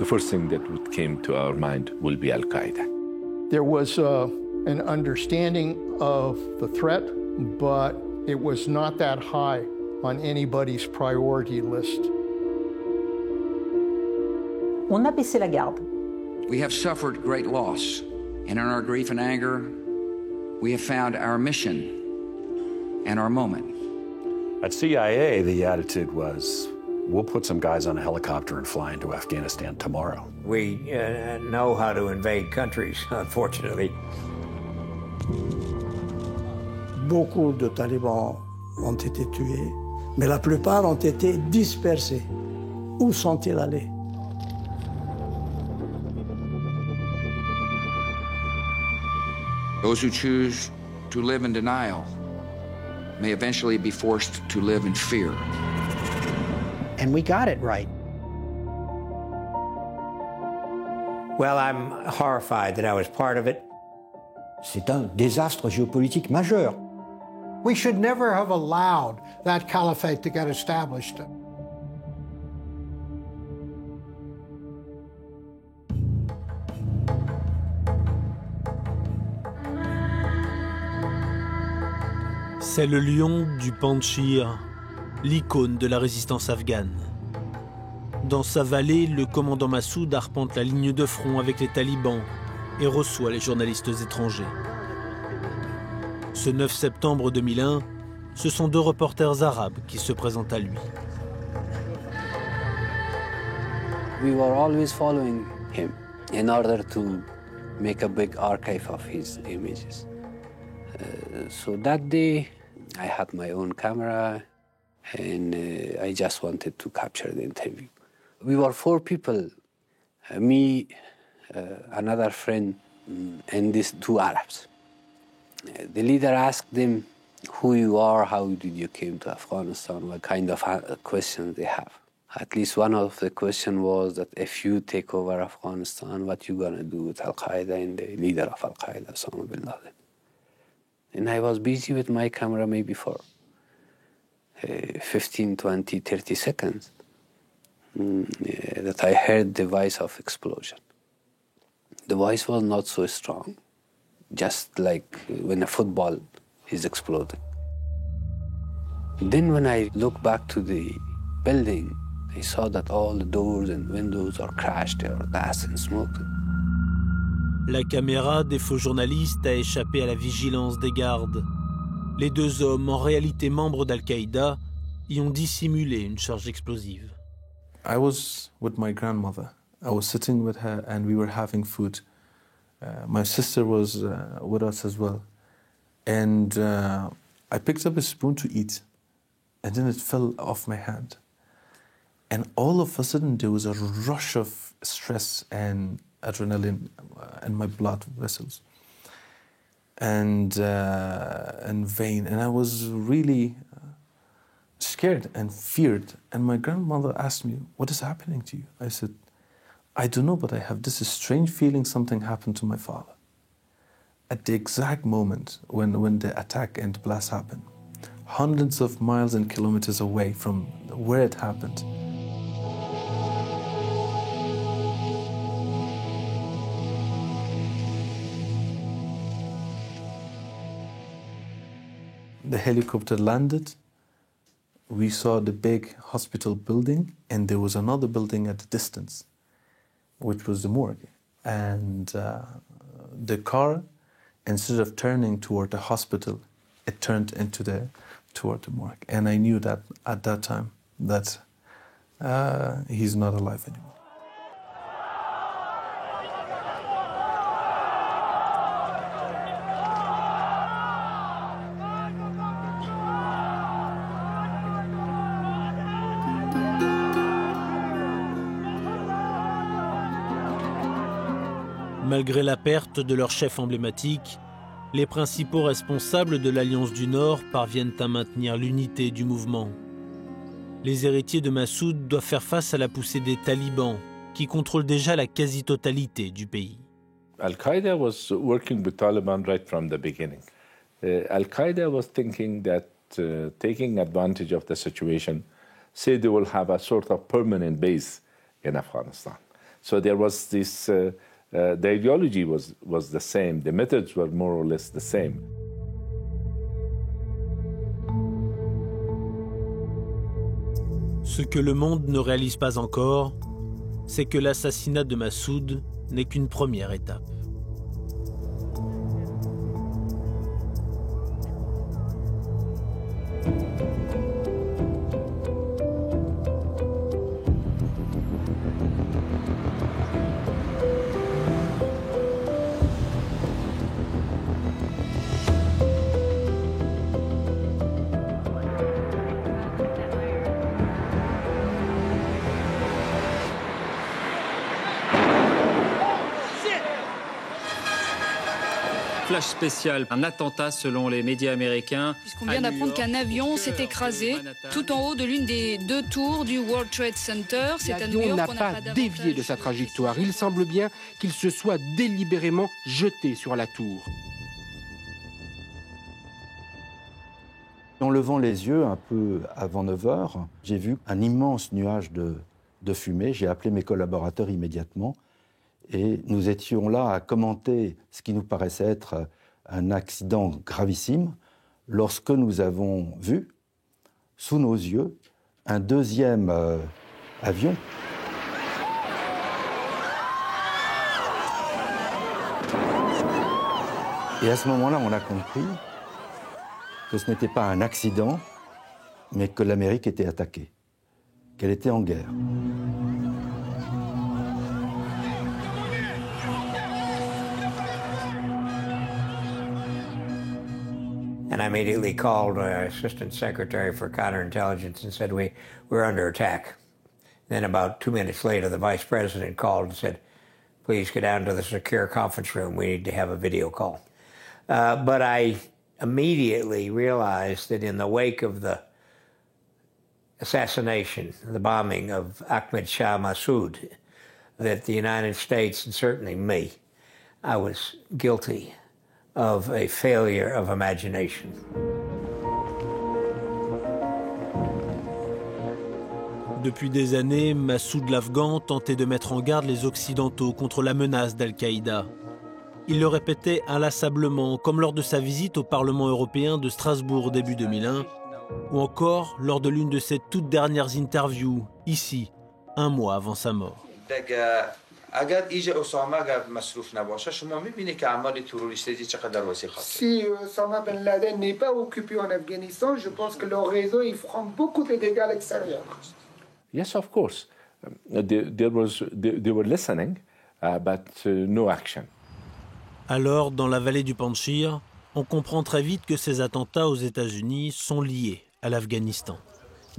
the first thing that would came to our mind will be Al-Qaïda. There was an understanding of the threat, but it was not that high on anybody's priority list. On a baissé la garde. We have suffered great loss, and in our grief and anger, we have found our mission and our moment. At CIA, the attitude was, we'll put some guys on a helicopter and fly into Afghanistan tomorrow. We know how to invade countries, unfortunately. Beaucoup de talibans ont été tués, mais la plupart ont été dispersés. Où sont-ils allés? Those who choose to live in denial may eventually be forced to live in fear. And we got it right. Well, I'm horrified that I was part of it. C'est un désastre géopolitique majeur. We should never have allowed that caliphate to get established. C'est le lion du Panjshir, l'icône de la résistance afghane. Dans sa vallée, le commandant Massoud arpente la ligne de front avec les talibans et reçoit les journalistes étrangers. Ce 9 septembre 2001, ce sont deux reporters arabes qui se présentent à lui. We were always following him in order to make a big archive of his images. So that day, I had my own camera, and I just wanted to capture the interview. We were 4 people, me, another friend, and these 2 Arabs. The leader asked them, who you are, how did you came to Afghanistan, what kind of questions they have. At least one of the questions was that if you take over Afghanistan, what you gonna do with Al-Qaïda and the leader of Al-Qaïda, Osama bin Laden. And I was busy with my camera maybe for 15, 20, 30 seconds that I heard the voice of explosion. The voice was not so strong, just like when a football is exploding. Then when I looked back to the building, I saw that all the doors and windows are crashed, there were gas and smoke. La caméra des faux journalistes a échappé à la vigilance des gardes. Les 2 hommes, en réalité membres d'Al-Qaïda, y ont dissimulé une charge explosive. I was with my grandmother. I was sitting with her and we were having food. My sister was with us as well. And I picked up a spoon to eat, and then it fell off my hand. And all of a sudden there was a rush of stress and adrenaline in my blood vessels and vein, and I was really scared and feared. And my grandmother asked me, "What is happening to you?" I said, "I don't know, but I have this strange feeling something happened to my father." At the exact moment when the attack and the blast happened, hundreds of miles and kilometers away from where it happened, the helicopter landed. We saw the big hospital building, and there was another building at a distance, which was the morgue. And the car, instead of turning toward the hospital, it turned toward the morgue. And I knew that at that time that he's not alive anymore. Malgré la perte de leur chef emblématique, les principaux responsables de l'Alliance du Nord parviennent à maintenir l'unité du mouvement. Les héritiers de Massoud doivent faire face à la poussée des talibans, qui contrôlent déjà la quasi-totalité du pays. Al-Qaïda was working with Taliban right from the beginning. Al-Qaïda was thinking that taking advantage of the situation, say they will have a sort of permanent base in Afghanistan. So there was this, the ideology was the same, the methods were more or less the same. Ce que le monde ne réalise pas encore, c'est que l'assassinat de Massoud n'est qu'une première étape. Flash spécial, un attentat selon les médias américains. Puisqu'on vient d'apprendre qu'un avion s'est écrasé tout en haut de l'une des 2 tours du World Trade Center. L'avion n'a pas dévié de sa trajectoire. Il semble bien qu'il se soit délibérément jeté sur la tour. En levant les yeux, un peu avant 9 heures, j'ai vu un immense nuage de fumée. J'ai appelé mes collaborateurs immédiatement. Et nous étions là à commenter ce qui nous paraissait être un accident gravissime lorsque nous avons vu, sous nos yeux, un deuxième avion. Et à ce moment-là, on a compris que ce n'était pas un accident, mais que l'Amérique était attaquée, qu'elle était en guerre. And I immediately called our Assistant Secretary for Counterintelligence and said, we're under attack. Then about 2 minutes later, the Vice President called and said, please get down to the secure conference room. We need to have a video call. But I immediately realized that in the wake of the assassination, the bombing of Ahmed Shah Massoud, that the United States, and certainly me, I was guilty of a failure of imagination. Depuis des années, Massoud l'Afghan tentait de mettre en garde les Occidentaux contre la menace d'Al-Qaïda. Il le répétait inlassablement, comme lors de sa visite au Parlement européen de Strasbourg début 2001, ou encore lors de l'une de ses toutes dernières interviews, ici, 1 mois avant sa mort. Si Osama Ben Laden n'est pas occupé en Afghanistan, je pense que leur réseau ils feront beaucoup de dégâts à l'extérieur. Yes, of course. They were listening, but no action. Alors, dans la vallée du Panjshir, on comprend très vite que ces attentats aux États-Unis sont liés à l'Afghanistan.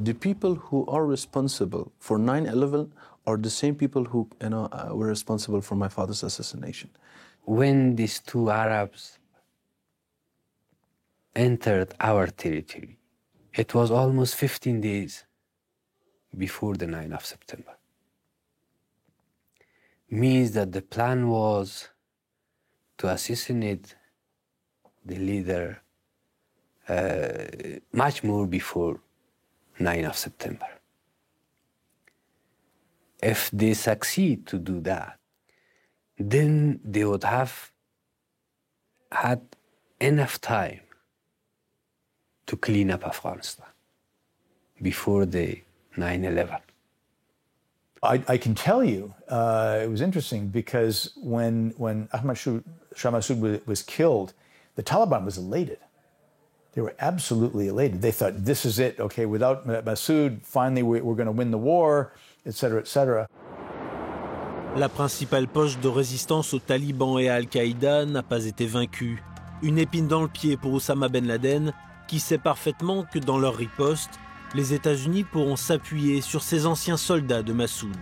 The people who are responsible for 9/11 are the same people who were responsible for my father's assassination. When these 2 Arabs entered our territory, it was almost 15 days before the 9th of September. Means that the plan was to assassinate the leader much more before 9th of September. If they succeed to do that, then they would have had enough time to clean up Afghanistan before the 9/11. I can tell you, it was interesting because when Ahmed Shah Massoud was killed, the Taliban was elated. They were absolutely elated. They thought, this is it, okay, without Massoud, finally we're going to win the war, etc., etc. La principale poche de résistance aux talibans et à Al-Qaïda n'a pas été vaincue. Une épine dans le pied pour Osama Ben Laden, qui sait parfaitement que dans leur riposte, les États-Unis pourront s'appuyer sur ces anciens soldats de Massoud.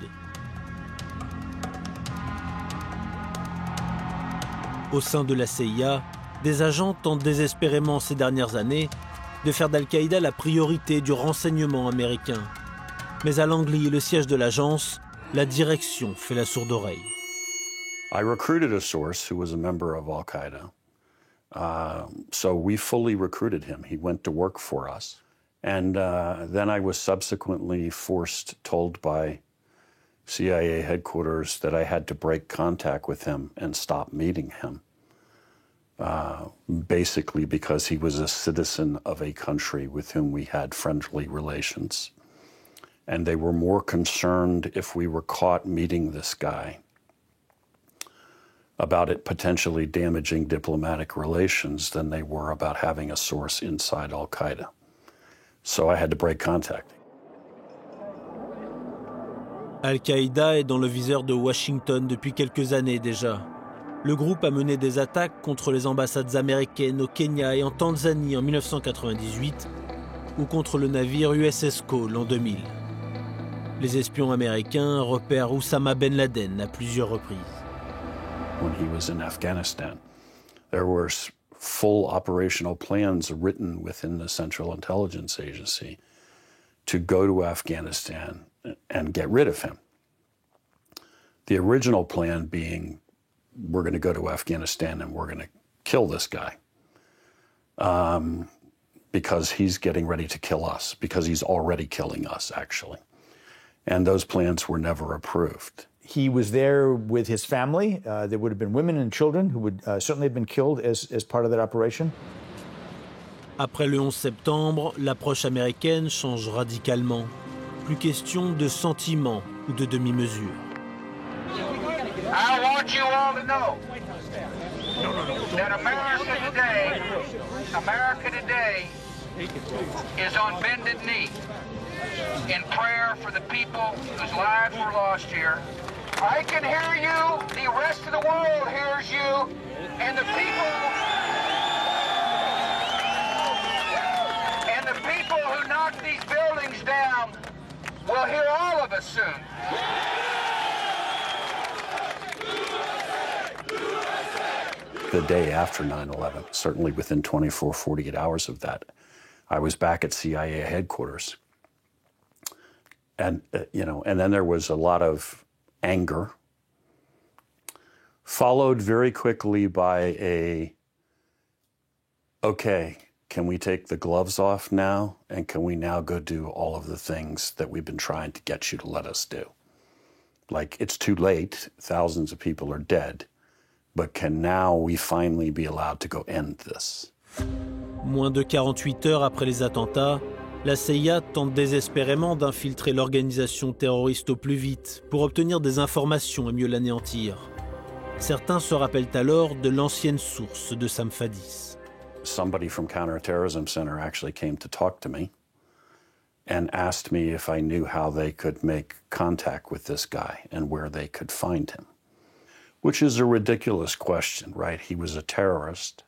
Au sein de la CIA, des agents tentent désespérément ces dernières années de faire d'Al-Qaïda la priorité du renseignement américain. Mais à Langley, le siège de l'agence, la direction fait la sourde oreille. I recruited a source who was a member of Al-Qaïda. So we fully recruited him. He went to work for us. And then I was subsequently told by CIA headquarters that I had to break contact with him and stop meeting him, basically because he was a citizen of a country with whom we had friendly relations. And they were more concerned if we were caught meeting this guy about it potentially damaging diplomatic relations than they were about having a source inside Al-Qaïda. So I had to break contact. Al-Qaïda est dans le viseur de Washington depuis quelques années déjà. Le groupe a mené des attaques contre les ambassades américaines au Kenya et en Tanzanie en 1998 ou contre le navire USS Cole en 2000. Les espions américains repèrent Oussama Ben Laden à plusieurs reprises. When he was in Afghanistan, there were full operational plans written within the Central Intelligence Agency to go to Afghanistan and get rid of him. The original plan being, we're going to go to Afghanistan and we're going to kill this guy because he's getting ready to kill us, because he's already killing us, actually. And those plans were never approved. He was there with his family. There would have been women and children who would certainly have been killed as part of that operation. Après le 11 septembre, l'approche américaine change radicalement. Plus question de sentiments ou de demi-mesure. I want you all to know that America today is on bended knee in prayer for the people whose lives were lost here. I can hear you, the rest of the world hears you, and the people who knocked these buildings down will hear all of us soon. The day after 9/11, certainly within 24, 48 hours of that, I was back at CIA headquarters. And, and then there was a lot of anger, followed very quickly by okay, can we take the gloves off now? And can we now go do all of the things that we've been trying to get you to let us do? Like, it's too late, thousands of people are dead, but can now we finally be allowed to go end this? Moins de 48 heures après les attentats, la CIA tente désespérément d'infiltrer l'organisation terroriste au plus vite pour obtenir des informations et mieux l'anéantir. Certains se rappellent alors de l'ancienne source de Sam Fadis. Somebody from Counterterrorism Center actually came to talk to me and asked me if I knew how they could make contact with this guy and where they could find him. Which is a ridiculous question, right? He was a terrorist,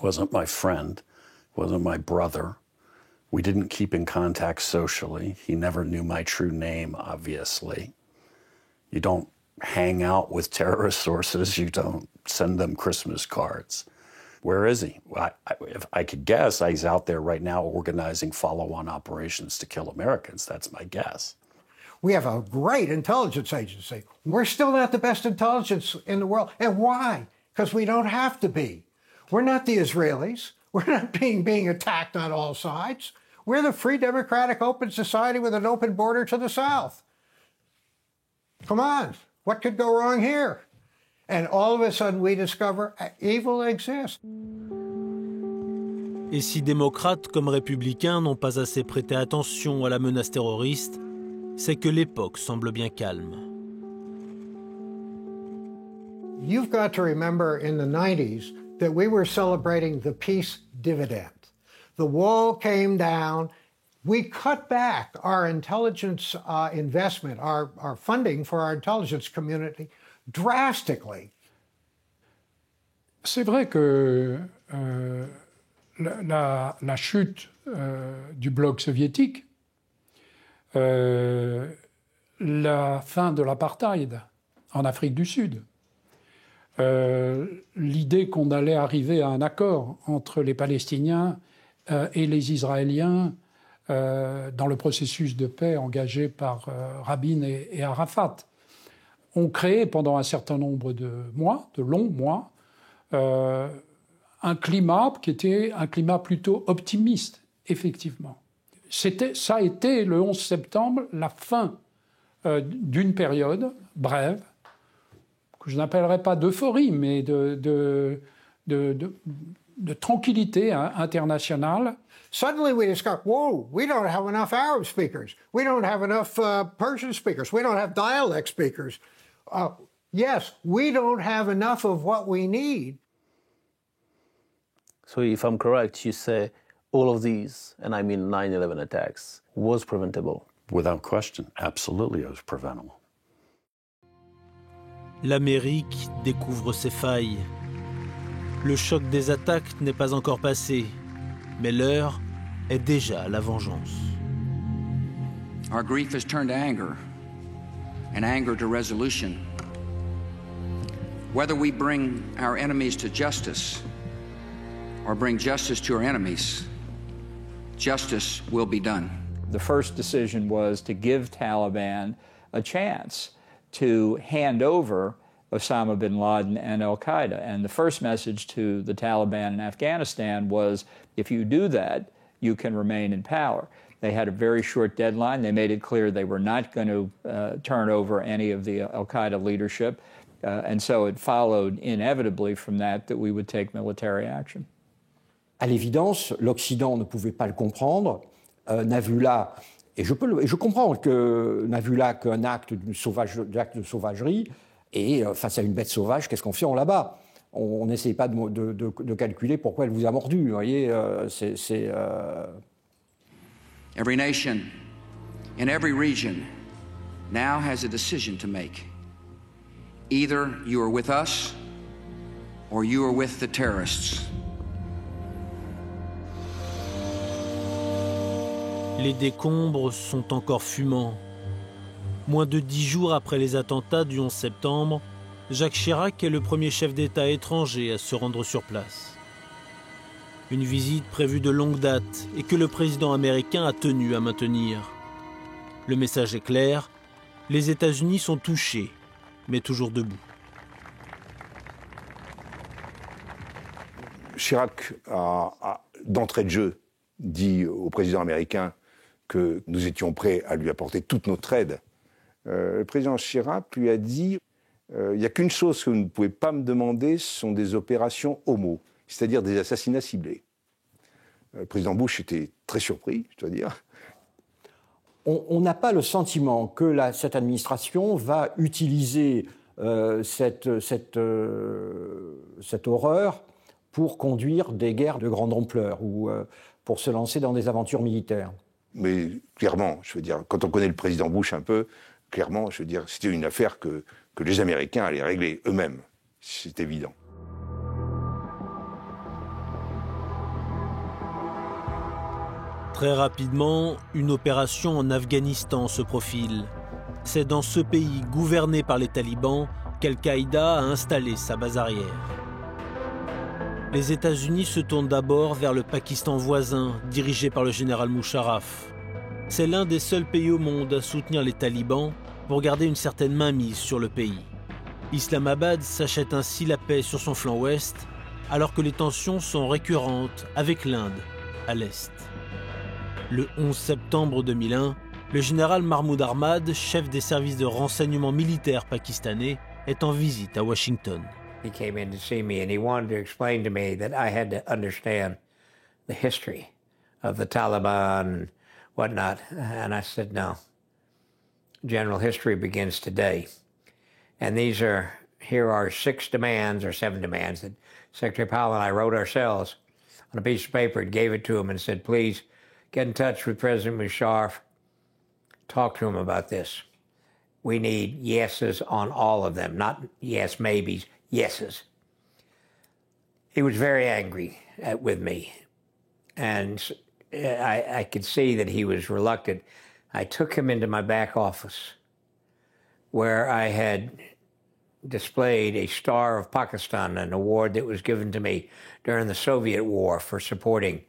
wasn't my friend, wasn't my brother. We didn't keep in contact socially. He never knew my true name, obviously. You don't hang out with terrorist sources. You don't send them Christmas cards. Where is he? If I could guess, he's out there right now organizing follow-on operations to kill Americans. That's my guess. We have a great intelligence agency. We're still not the best intelligence in the world. And why? Because we don't have to be. We're not the Israelis. We're not being attacked on all sides. We're the free, democratic, open society with an open border to the south. Come on, what could go wrong here? And all of a sudden we discover evil exists. Et si démocrates comme républicains n'ont pas assez prêté attention à la menace terroriste, c'est que l'époque semble bien calme. You've got to remember in the 90s that we were celebrating the peace dividend. The wall came down. We cut back our intelligence investment, our funding for our intelligence community drastically. C'est vrai que la chute du bloc soviétique, la fin de l'apartheid en Afrique du Sud, l'idée qu'on allait arriver à un accord entre les Palestiniens et les Israéliens dans le processus de paix engagé par Rabin et Arafat, ont créé pendant un certain nombre de mois, de longs mois, un climat qui était un climat plutôt optimiste, effectivement. Ça a été, le 11 septembre, la fin d'une période brève, que je n'appellerais pas d'euphorie, mais de tranquillité internationale. Suddenly we discover, whoa, we don't have enough Arab speakers. We don't have enough Persian speakers. We don't have dialect speakers. Yes, we don't have enough of what we need. So if I'm correct, you say all of these, and I mean 9/11 attacks, was preventable? Without question, absolutely it was preventable. L'Amérique découvre ses failles. Le choc des attaques n'est pas encore passé, mais l'heure est déjà à la vengeance. Our grief has turned to anger, and anger to resolution. Whether we bring our enemies to justice or bring justice to our enemies, justice will be done. The first decision was to give Taliban a chance to hand over Osama bin Laden and Al-Qaïda. And the first message to the Taliban in Afghanistan was, if you do that, you can remain in power. They had a very short deadline. They made it clear they were not going to turn over any of the Al-Qaïda leadership. And so it followed inevitably from that we would take military action. À l'évidence, l'Occident ne pouvait pas le comprendre, n'a vu là, et je comprends que n'a vu là qu'un acte de sauvagerie, et face à une bête sauvage, qu'est-ce qu'on fait? On la bat. On n'essaye pas de calculer pourquoi elle vous a mordu. Vous voyez, Every nation in every region now has a decision to make. Either you are with us or you are with the terrorists. Les décombres sont encore fumants. Moins de 10 jours après les attentats du 11 septembre, Jacques Chirac est le premier chef d'État étranger à se rendre sur place. Une visite prévue de longue date et que le président américain a tenu à maintenir. Le message est clair, les États-Unis sont touchés, mais toujours debout. Chirac a d'entrée de jeu dit au président américain que nous étions prêts à lui apporter toute notre aide. Le président Chirac lui a dit il n'y a qu'une chose que vous ne pouvez pas me demander, ce sont des opérations homo, c'est-à-dire des assassinats ciblés. Le président Bush était très surpris, je dois dire. On n'a pas le sentiment que cette administration va utiliser cette horreur pour conduire des guerres de grande ampleur ou pour se lancer dans des aventures militaires. Mais clairement, je veux dire, quand on connaît le président Bush un peu, clairement, je veux dire, c'était une affaire que les Américains allaient régler eux-mêmes. C'est évident. Très rapidement, une opération en Afghanistan se profile. C'est dans ce pays gouverné par les talibans qu'Al-Qaïda a installé sa base arrière. Les États-Unis se tournent d'abord vers le Pakistan voisin, dirigé par le général Musharraf. C'est l'un des seuls pays au monde à soutenir les talibans pour garder une certaine mainmise sur le pays. Islamabad s'achète ainsi la paix sur son flanc ouest, alors que les tensions sont récurrentes avec l'Inde, à l'est. Le 11 septembre 2001, le général Mahmoud Ahmad, chef des services de renseignement militaire pakistanais, est en visite à Washington. He came in to see me and he wanted to explain to me that I had to understand the history of the Taliban and whatnot. And I said, no. General history begins today. And here are 6 demands or 7 demands that Secretary Powell and I wrote ourselves on a piece of paper and gave it to him and said, please get in touch with President Musharraf, talk to him about this. We need yeses on all of them, not yes maybes, yeses. He was very angry with me, and I could see that he was reluctant. I took him into my back office where I had displayed a Star of Pakistan, an award that was given to me during the Soviet war for supporting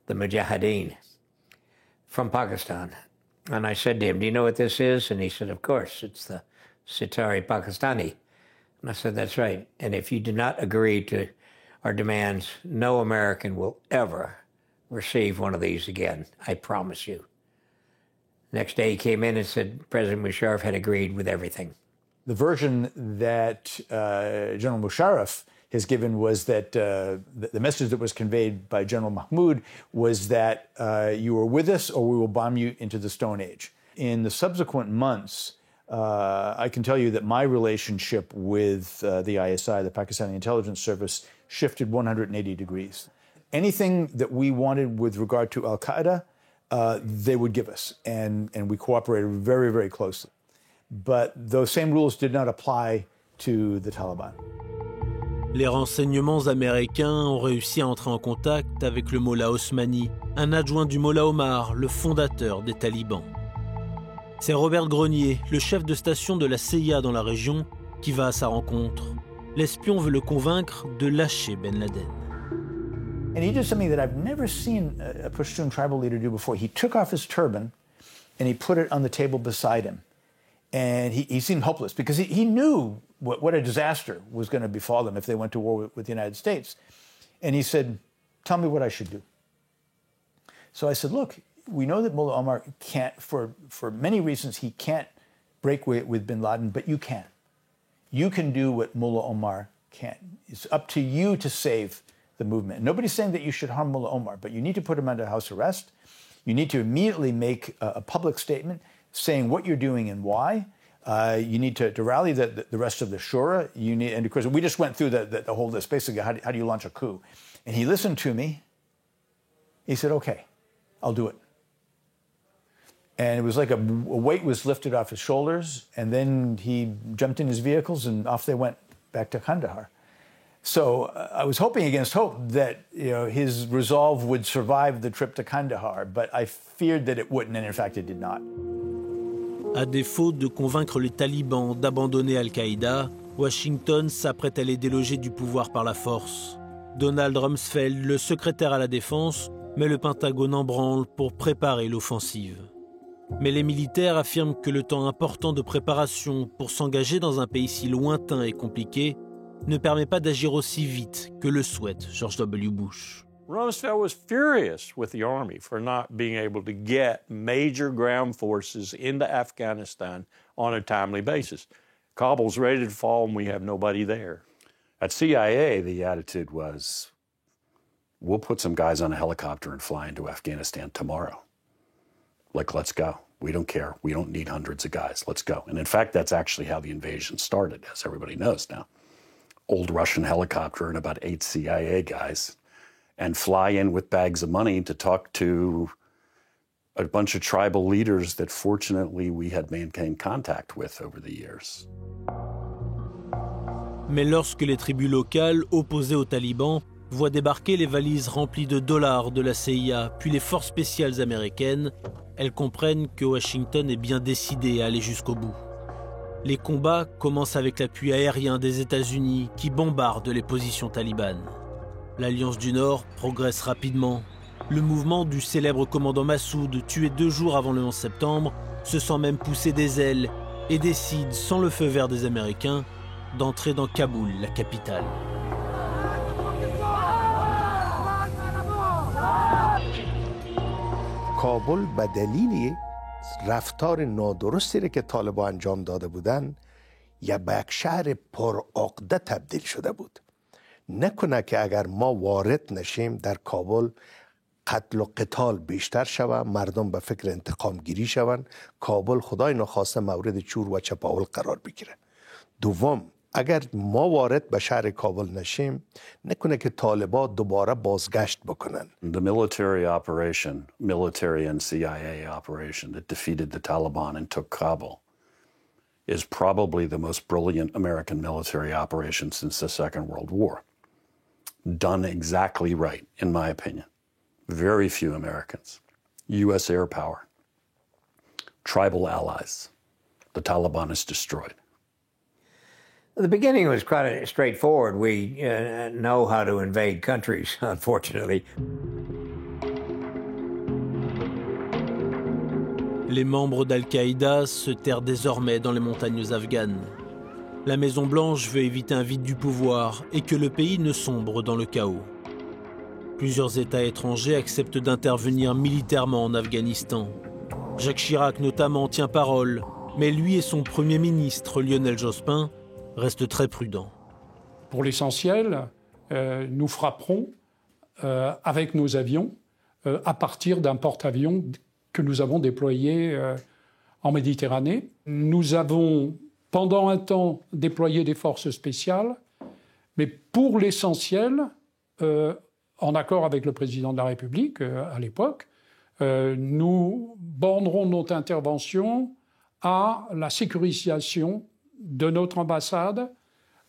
the Mujahideen from Pakistan. And I said to him, do you know what this is? And he said, of course, it's the Sitari Pakistani. And I said, that's right. And if you do not agree to our demands, no American will ever receive one of these again. I promise you. Next day he came in and said President Musharraf had agreed with everything. The version that General Musharraf has given was that the message that was conveyed by General Mahmoud was that you are with us or we will bomb you into the Stone Age. In the subsequent months, I can tell you that my relationship with the ISI, the Pakistani Intelligence Service, shifted 180 degrees. Anything that we wanted with regard to Al-Qaïda, they would give us, and we cooperated very, very closely. But those same rules did not apply to the Taliban. Les renseignements américains ont réussi à entrer en contact avec le Mollah Osmani, un adjoint du Mollah Omar, le fondateur des talibans. C'est Robert Grenier, le chef de station de la CIA dans la région, qui va à sa rencontre. L'espion veut le convaincre de lâcher Ben Laden. And he did something that I've never seen a Pashtun tribal leader do before. He took off his turban and he put it on the table beside him. And he seemed hopeless because he knew what a disaster was going to befall them if they went to war with the United States. And he said, tell me what I should do. So I said, look, we know that Mullah Omar can't, for many reasons, he can't break with bin Laden, but you can. You can do what Mullah Omar can't. It's up to you to save the movement. Nobody's saying that you should harm Mullah Omar, but you need to put him under house arrest. You need to immediately make a public statement saying what you're doing and why. You need to rally the rest of the Shura. And of course, we just went through the whole list, basically, how do you launch a coup? And he listened to me. He said, okay, I'll do it. And it was like a weight was lifted off his shoulders, and then he jumped in his vehicles, and off they went back to Kandahar. So I was hoping against hope that his resolve would survive the trip to Kandahar, but I feared that it wouldn't, and in fact it did not. À défaut de convaincre les talibans d'abandonner Al-Qaïda, Washington s'apprête à les déloger du pouvoir par la force. Donald Rumsfeld, le secrétaire à la défense, met le Pentagone en branle pour préparer l'offensive. Mais les militaires affirment que le temps important de préparation pour s'engager dans un pays si lointain et compliqué ne permet pas d'agir aussi vite que le souhaite George W. Bush. Rumsfeld was furious with the Army for not being able to get major ground forces into Afghanistan on a timely basis. Kabul's ready to fall and we have nobody there. At CIA, the attitude was, we'll put some guys on a helicopter and fly into Afghanistan tomorrow. Like, let's go. We don't care. We don't need hundreds of guys. Let's go. And in fact, that's actually how the invasion started, as everybody knows now. Old Russian helicopter and about 8 CIA guys, and fly in with bags of money to talk to a bunch of tribal leaders that fortunately we had maintained contact with over the years. Mais lorsque les tribus locales opposées aux talibans voient débarquer les valises remplies de dollars de la CIA, puis les forces spéciales américaines, elles comprennent que Washington est bien décidé à aller jusqu'au bout. Les combats commencent avec l'appui aérien des États-Unis qui bombardent les positions talibanes. L'Alliance du Nord progresse rapidement. Le mouvement du célèbre commandant Massoud, tué 2 jours avant le 11 septembre, se sent même pousser des ailes et décide, sans le feu vert des Américains, d'entrer dans Kaboul, la capitale. کابل به دلیل رفتار نادرستی که طالبان انجام داده بودند یا به یک شهر پرعقده تبدیل شده بود. نکنه که اگر ما وارد نشیم در کابل قتل و قتال بیشتر شود، مردم به فکر انتقام گیری شوند، کابل خدای نخواسته مورد چور و چپاول قرار بگیره. دوم، اگر ما وارد به شهر کابل نشیم نکنه که طالبان دوباره بازگشت بکنن. The military operation, military and CIA operation that defeated the Taliban and took Kabul is probably the most brilliant American military operation since the Second World War. Done exactly right, in my opinion. Very few Americans. U.S. air power. Tribal allies. The Taliban is destroyed. The beginning was quite straightforward. We know how to invade countries, unfortunately. Les membres d'Al-Qaïda se terrent désormais dans les montagnes afghanes. La Maison-Blanche veut éviter un vide du pouvoir et que le pays ne sombre dans le chaos. Plusieurs États étrangers acceptent d'intervenir militairement en Afghanistan. Jacques Chirac notamment tient parole, mais lui et son Premier ministre Lionel Jospin restent très prudents. Pour l'essentiel, nous frapperons avec nos avions à partir d'un porte-avions que nous avons déployé en Méditerranée. Nous avons pendant un temps déployé des forces spéciales, mais pour l'essentiel, en accord avec le président de la République à l'époque, nous bornerons notre intervention à la sécurisation de notre ambassade,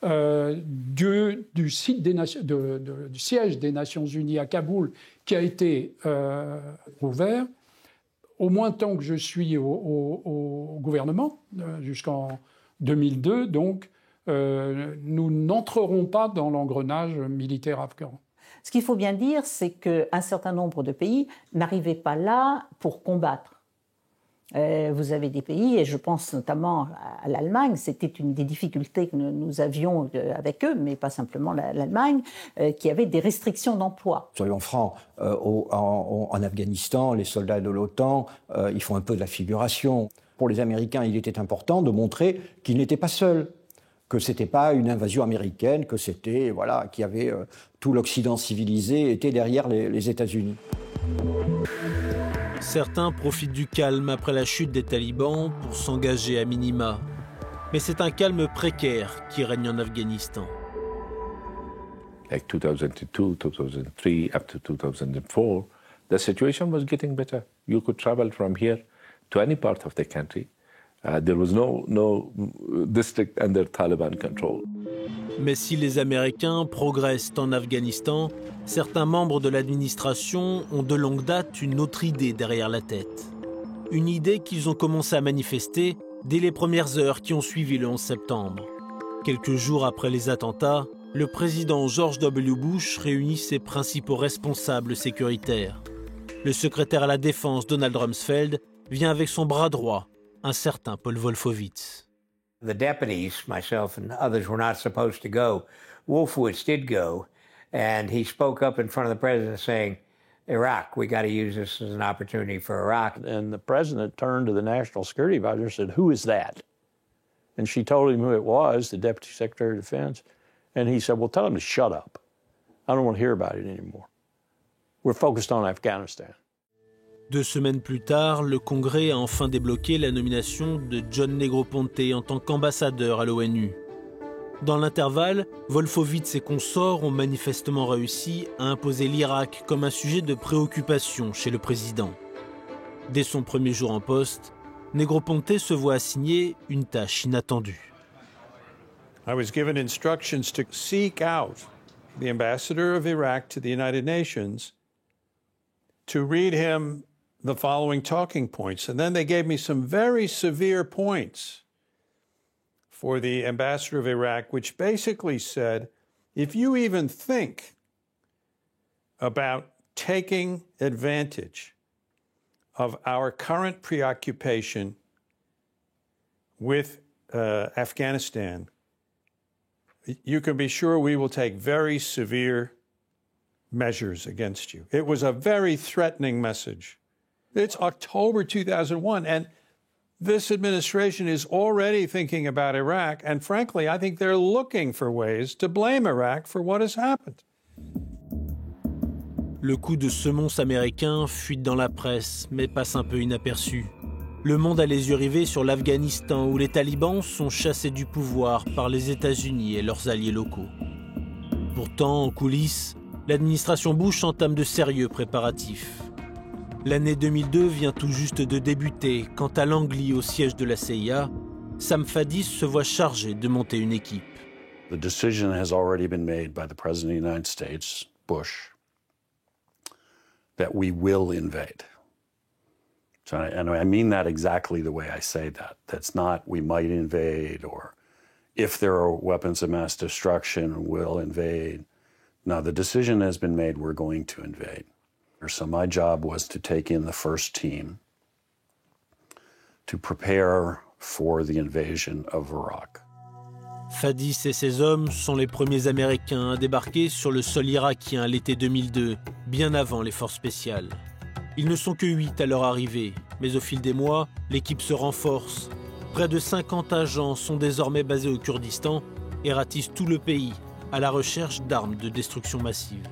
du siège des Nations Unies à Kaboul, qui a été ouvert. Au moins tant que je suis au gouvernement, jusqu'en 2002, donc, nous n'entrerons pas dans l'engrenage militaire afghan. Ce qu'il faut bien dire, c'est qu'un certain nombre de pays n'arrivaient pas là pour combattre. Vous avez des pays, et je pense notamment à l'Allemagne, c'était une des difficultés que nous avions avec eux, mais pas simplement l'Allemagne, qui avait des restrictions d'emploi. Soyons francs, en Afghanistan, les soldats de l'OTAN, ils font un peu de la figuration. Pour les Américains, il était important de montrer qu'ils n'étaient pas seuls, que ce n'était pas une invasion américaine, que c'était, voilà, qu'il y avait tout l'Occident civilisé était derrière les États-Unis. Certains profitent du calme après la chute des talibans pour s'engager à minima. Mais c'est un calme précaire qui règne en Afghanistan. Like 2002, 2003, up to 2004, the situation was getting better. You could travel from here to any part of the country. There was no district under Taliban control. Mais si les Américains progressent en Afghanistan, certains membres de l'administration ont de longue date une autre idée derrière la tête. Une idée qu'ils ont commencé à manifester dès les premières heures qui ont suivi le 11 septembre. Quelques jours après les attentats, le président George W. Bush réunit ses principaux responsables sécuritaires. Le secrétaire à la Défense Donald Rumsfeld vient avec son bras droit, un certain Paul Wolfowitz. The deputies, myself and others, were not supposed to go. Wolfowitz did go, and he spoke up in front of the president saying, Iraq, we got to use this as an opportunity for Iraq. And the president turned to the national security advisor and said, "Who is that?" And she told him who it was, the deputy secretary of defense. And he said, "Well, tell him to shut up. I don't want to hear about it anymore. We're focused on Afghanistan." 2 semaines plus tard, le Congrès a enfin débloqué la nomination de John Negroponte en tant qu'ambassadeur à l'ONU. Dans l'intervalle, Wolfowitz et consorts ont manifestement réussi à imposer l'Irak comme un sujet de préoccupation chez le président. Dès son premier jour en poste, Negroponte se voit assigner une tâche inattendue. I was given instructions to seek out the ambassador of Iraq to the United Nations to read him the following talking points. And then they gave me some very severe points for the ambassador of Iraq, which basically said, if you even think about taking advantage of our current preoccupation with Afghanistan, you can be sure we will take very severe measures against you. It was a very threatening message. It's October 2001, and this administration is already thinking about Iraq, and frankly, I think they're looking for ways to blame Iraq for what has happened. Le coup de semonce américain fuite dans la presse, mais passe un peu inaperçu. Le monde a les yeux rivés sur l'Afghanistan, où les talibans sont chassés du pouvoir par les États-Unis et leurs alliés locaux. Pourtant, en coulisses, l'administration Bush entame de sérieux préparatifs. L'année 2002 vient tout juste de débuter quand à Langley, au siège de la CIA, Sam Fadis se voit chargé de monter une équipe. The decision has already been made by the President of the United States, Bush, that we will invade. So, and I mean that exactly the way I say that. That's not we might invade or if there are weapons of mass destruction, we'll invade. No, the decision has been made, we're going to invade. So my job was to take in the first team to prepare for the invasion of Iraq. Fadis et ses hommes sont les premiers Américains à débarquer sur le sol irakien à l'été 2002, bien avant les forces spéciales. Ils ne sont que 8 à leur arrivée, Mais au fil des mois, l'équipe se renforce. Près de 50 agents sont désormais basés au Kurdistan et ratissent tout le pays à la recherche d'armes de destruction massive.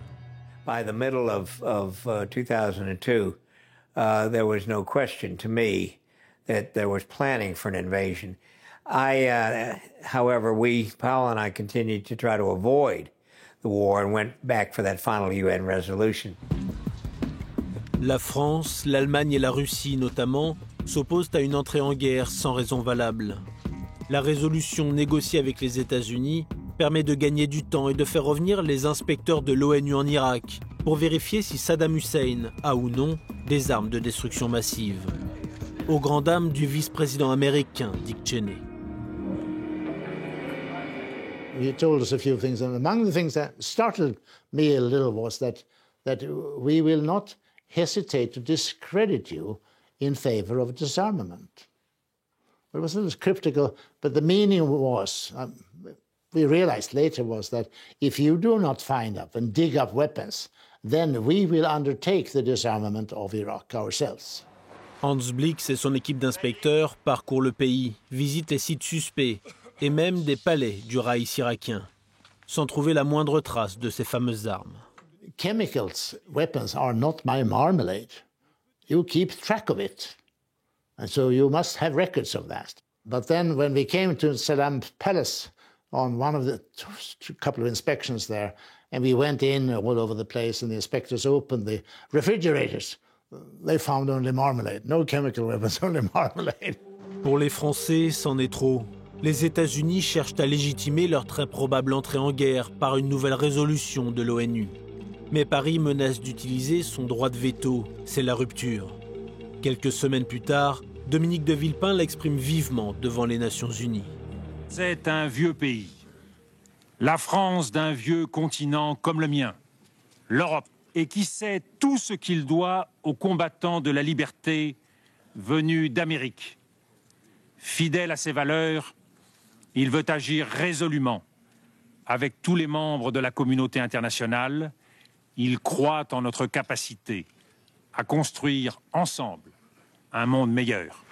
By the middle of 2002, there was no question to me that there was planning for an invasion. However, Powell and I continued to try to avoid the war and went back for that final UN resolution. La France, l'Allemagne et la Russie notamment s'opposent à une entrée en guerre sans raison valable. La résolution négociée avec les États-Unis permet de gagner du temps et de faire revenir les inspecteurs de l'ONU en Irak pour vérifier si Saddam Hussein a ou non des armes de destruction massive. Aux grandes dames du vice-président américain Dick Cheney. He told us a few things, and among the things that startled me a little was that we will not hesitate to discredit you in favor of disarmament. It was a little cryptical, but the meaning was, we realized later, was that if you do not find up and dig up weapons, then we will undertake the disarmament of Iraq ourselves. Hans Blix et son équipe d'inspecteurs parcourent le pays, visitent les sites suspects et même des palais du Raïs irakien, sans trouver la moindre trace de ces fameuses armes. Chemicals, weapons are not my marmalade. You keep track of it. And so you must have records of that. But then when we came to Saddam's palace on one of the couple of inspections there, and we went in all over the place, and the inspectors opened the refrigerators, they found only marmalade. No chemical weapons, only marmalade. Pour les Français, c'en est trop. Les États-Unis cherchent à légitimer leur très probable entrée en guerre par une nouvelle résolution de l'ONU. Mais Paris menace d'utiliser son droit de veto. C'est la rupture. Quelques semaines plus tard, Dominique de Villepin l'exprime vivement devant les Nations Unies. C'est un vieux pays. La France d'un vieux continent comme le mien, l'Europe, et qui sait tout ce qu'il doit aux combattants de la liberté venus d'Amérique. Fidèle à ses valeurs, il veut agir résolument avec tous les membres de la communauté internationale. Il croit en notre capacité à construire ensemble un monde meilleur.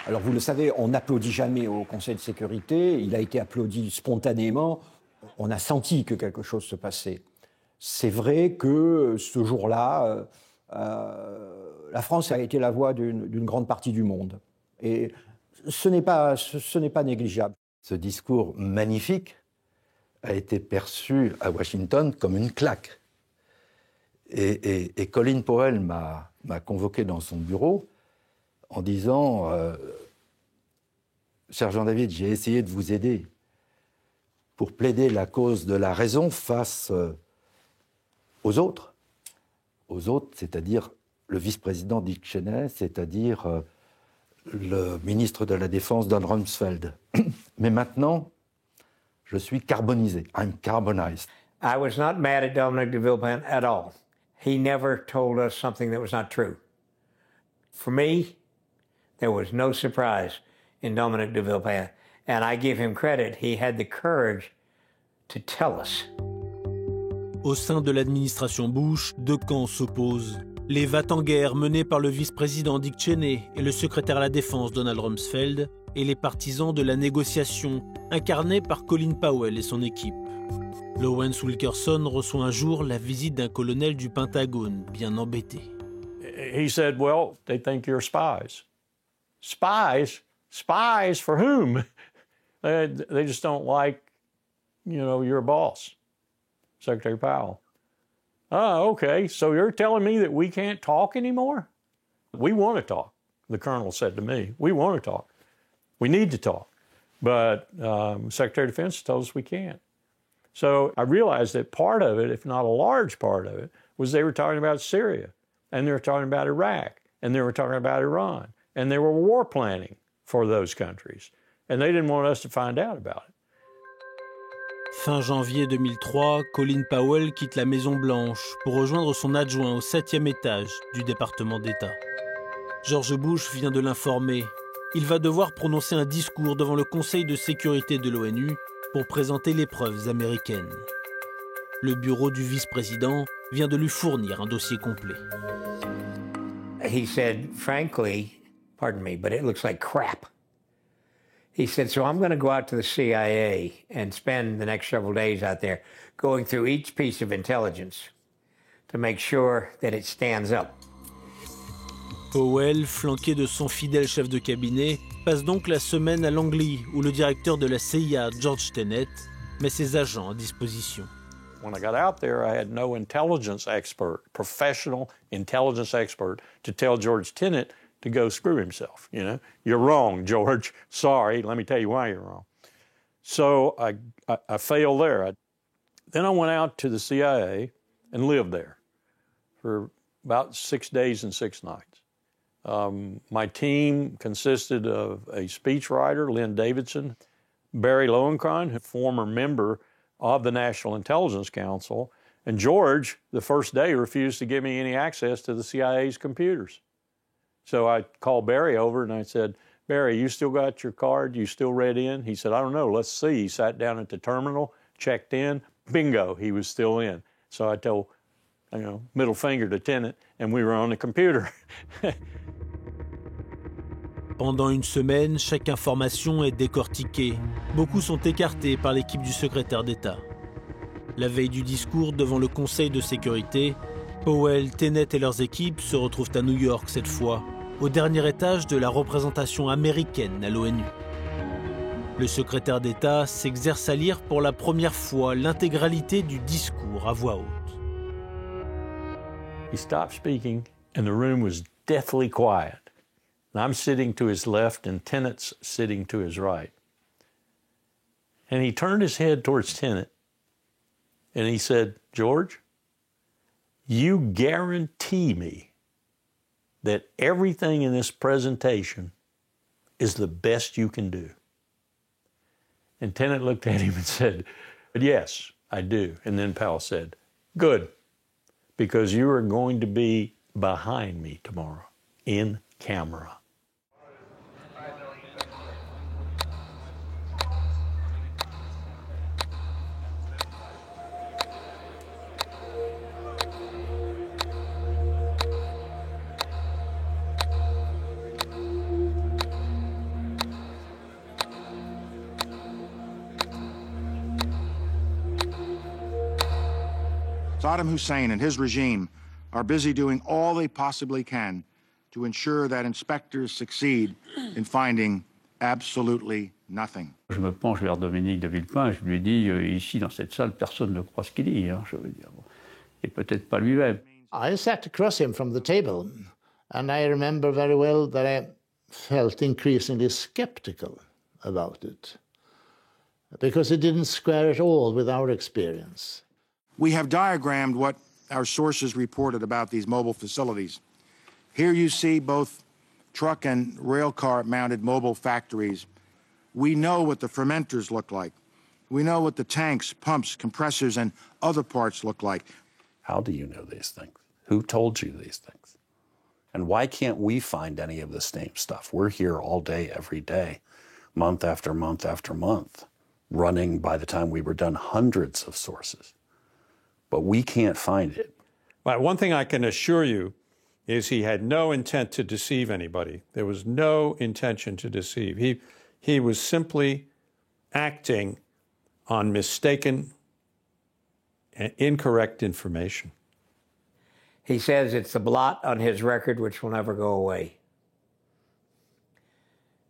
Alors vous le savez, on n'applaudit jamais au Conseil de sécurité, il a été applaudi spontanément, on a senti que quelque chose se passait. C'est vrai que ce jour-là, la France a été la voix d'une grande partie du monde. Et ce n'est pas négligeable. Ce discours magnifique a été perçu à Washington comme une claque. Et Colin Powell m'a convoqué dans son bureau en disant « Sergent David, j'ai essayé de vous aider pour plaider la cause de la raison face aux autres, c'est-à-dire le vice-président Dick Cheney, c'est-à-dire le ministre de la Défense Don Rumsfeld. Mais maintenant, je suis carbonisé. I'm carbonized. » I was not mad at Dominic de Villepin at all. He never told us something that was not true. For me, there was no surprise in Dominic de Villepin. And I give him credit, he had the courage to tell us. Au sein de l'administration Bush, deux camps s'opposent. Les va-t-en-guerre menés par le vice-président Dick Cheney et le secrétaire à la Défense Donald Rumsfeld, et les partisans de la négociation, incarnés par Colin Powell et son équipe. Lawrence Wilkerson reçoit un jour la visite d'un colonel du Pentagone, bien embêté. He said, well, they think you're spies. Spies? Spies for whom? They just don't like, your boss, Secretary Powell. Oh, okay, so you're telling me that we can't talk anymore? We want to talk, the colonel said to me. We want to talk. We need to talk. But Secretary of Defense told us we can't. So I realized that part of it, if not a large part of it, was they were talking about Syria, and they were talking about Iraq, and they were talking about Iran, and they were war planning for those countries. And they didn't want us to find out about it. Fin janvier 2003, Colin Powell quitte la Maison-Blanche pour rejoindre son adjoint au 7e étage du département d'État. George Bush vient de l'informer. Il va devoir prononcer un discours devant le Conseil de sécurité de l'ONU pour présenter les preuves américaines. Le bureau du vice-président vient de lui fournir un dossier complet. He said, frankly, pardon me, but it looks like crap. He said, so I'm going to go out to the CIA and spend the next several days out there going through each piece of intelligence to make sure that it stands up. Powell, flanqué de son fidèle chef de cabinet, passe donc la semaine à Langley, où le directeur de la CIA, George Tenet, met ses agents à disposition. When I got out there, I had no intelligence expert, professional intelligence expert, to tell George Tenet to go screw himself. You know, you're wrong, George. Sorry, let me tell you why you're wrong. So I failed there. Then I went out to the CIA and lived there for about 6 days and 6 nights. My team consisted of a speechwriter, Lynn Davidson, Barry Lowenkron, a former member of the National Intelligence Council, and George, the first day, refused to give me any access to the CIA's computers. So I called Barry over and I said, Barry, you still got your card? You still read in? He said, I don't know, let's see. He sat down at the terminal, checked in, bingo, he was still in. So I told, middle finger to Tenet, and we were on the computer. Pendant une semaine, chaque information est décortiquée. Beaucoup sont écartés par l'équipe du secrétaire d'État. La veille du discours devant le Conseil de sécurité, Powell, Tenet et leurs équipes se retrouvent à New York cette fois, au dernier étage de la représentation américaine à l'ONU. Le secrétaire d'État s'exerce à lire pour la première fois l'intégralité du discours à voix haute. He stopped speaking and the room was deathly quiet. And I'm sitting to his left and Tenet's sitting to his right. And he turned his head towards Tenet and he said, George, you guarantee me that everything in this presentation is the best you can do. And Tenet looked at him and said, yes, I do. And then Powell said, good, because you are going to be behind me tomorrow, in camera. Saddam Hussein and his regime are busy doing all they possibly can to ensure that inspectors succeed in finding absolutely nothing. Je me penche vers Dominique de Villepin et je lui dis, ici dans cette salle, personne ne croit ce qu'il dit, je veux dire. Et peut-être pas lui-même. I sat across him from the table and I remember very well that I felt increasingly skeptical about it because it didn't square at all with our experience. We have diagrammed what our sources reported about these mobile facilities. Here you see both truck and rail car mounted mobile factories. We know what the fermenters look like. We know what the tanks, pumps, compressors, and other parts look like. How do you know these things? Who told you these things? And why can't we find any of the same stuff? We're here all day, every day, month after month after month, running, by the time we were done, hundreds of sources. But we can't find it. But one thing I can assure you is he had no intent to deceive anybody. There was no intention to deceive. He was simply acting on mistaken and incorrect information. He says it's a blot on his record which will never go away.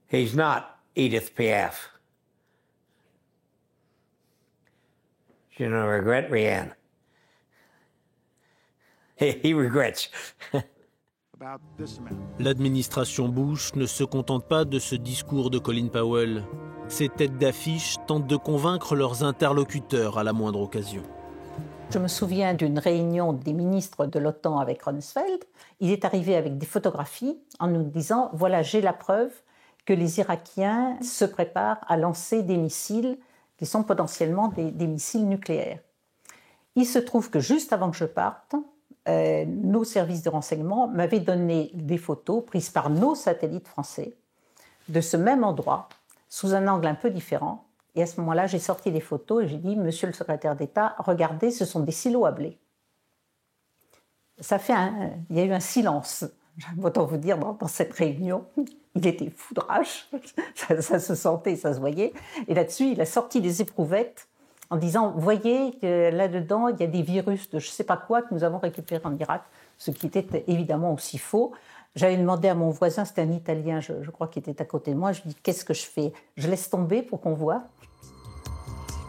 He's not Edith Piaf. Je ne regrette rien. He regrets. L'administration Bush ne se contente pas de ce discours de Colin Powell. Ces têtes d'affiche tentent de convaincre leurs interlocuteurs à la moindre occasion. Je me souviens d'une réunion des ministres de l'OTAN avec Rumsfeld. Il est arrivé avec des photographies en nous disant « Voilà, j'ai la preuve que les Irakiens se préparent à lancer des missiles qui sont potentiellement des missiles nucléaires. » Il se trouve que juste avant que je parte, nos services de renseignement m'avaient donné des photos prises par nos satellites français de ce même endroit, sous un angle un peu différent. Et à ce moment-là, j'ai sorti les photos et j'ai dit « Monsieur le secrétaire d'État, regardez, ce sont des silos à blé. » Il y a eu un silence Autant vous dire, dans cette réunion, il était foudrage, ça se sentait, ça se voyait. Et là-dessus, il a sorti des éprouvettes en disant, voyez que là-dedans, il y a des virus de je ne sais pas quoi que nous avons récupérés en Irak, ce qui était évidemment aussi faux. J'avais demandé à mon voisin, c'était un Italien, je crois, qui était à côté de moi, je lui ai dit, qu'est-ce que je fais? Je laisse tomber pour qu'on voit.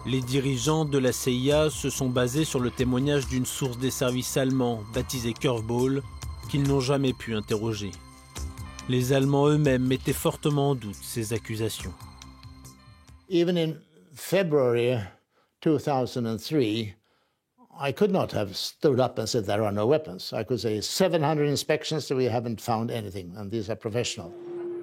Les dirigeants de la CIA se sont basés sur le témoignage d'une source des services allemands, baptisée Curveball, qu'ils n'ont jamais pu interroger. Les Allemands eux-mêmes mettaient fortement en doute ces accusations. Even in February 2003, I could not have stood up and said there are no weapons. I could say 700 inspections, we haven't found anything, and these are professional.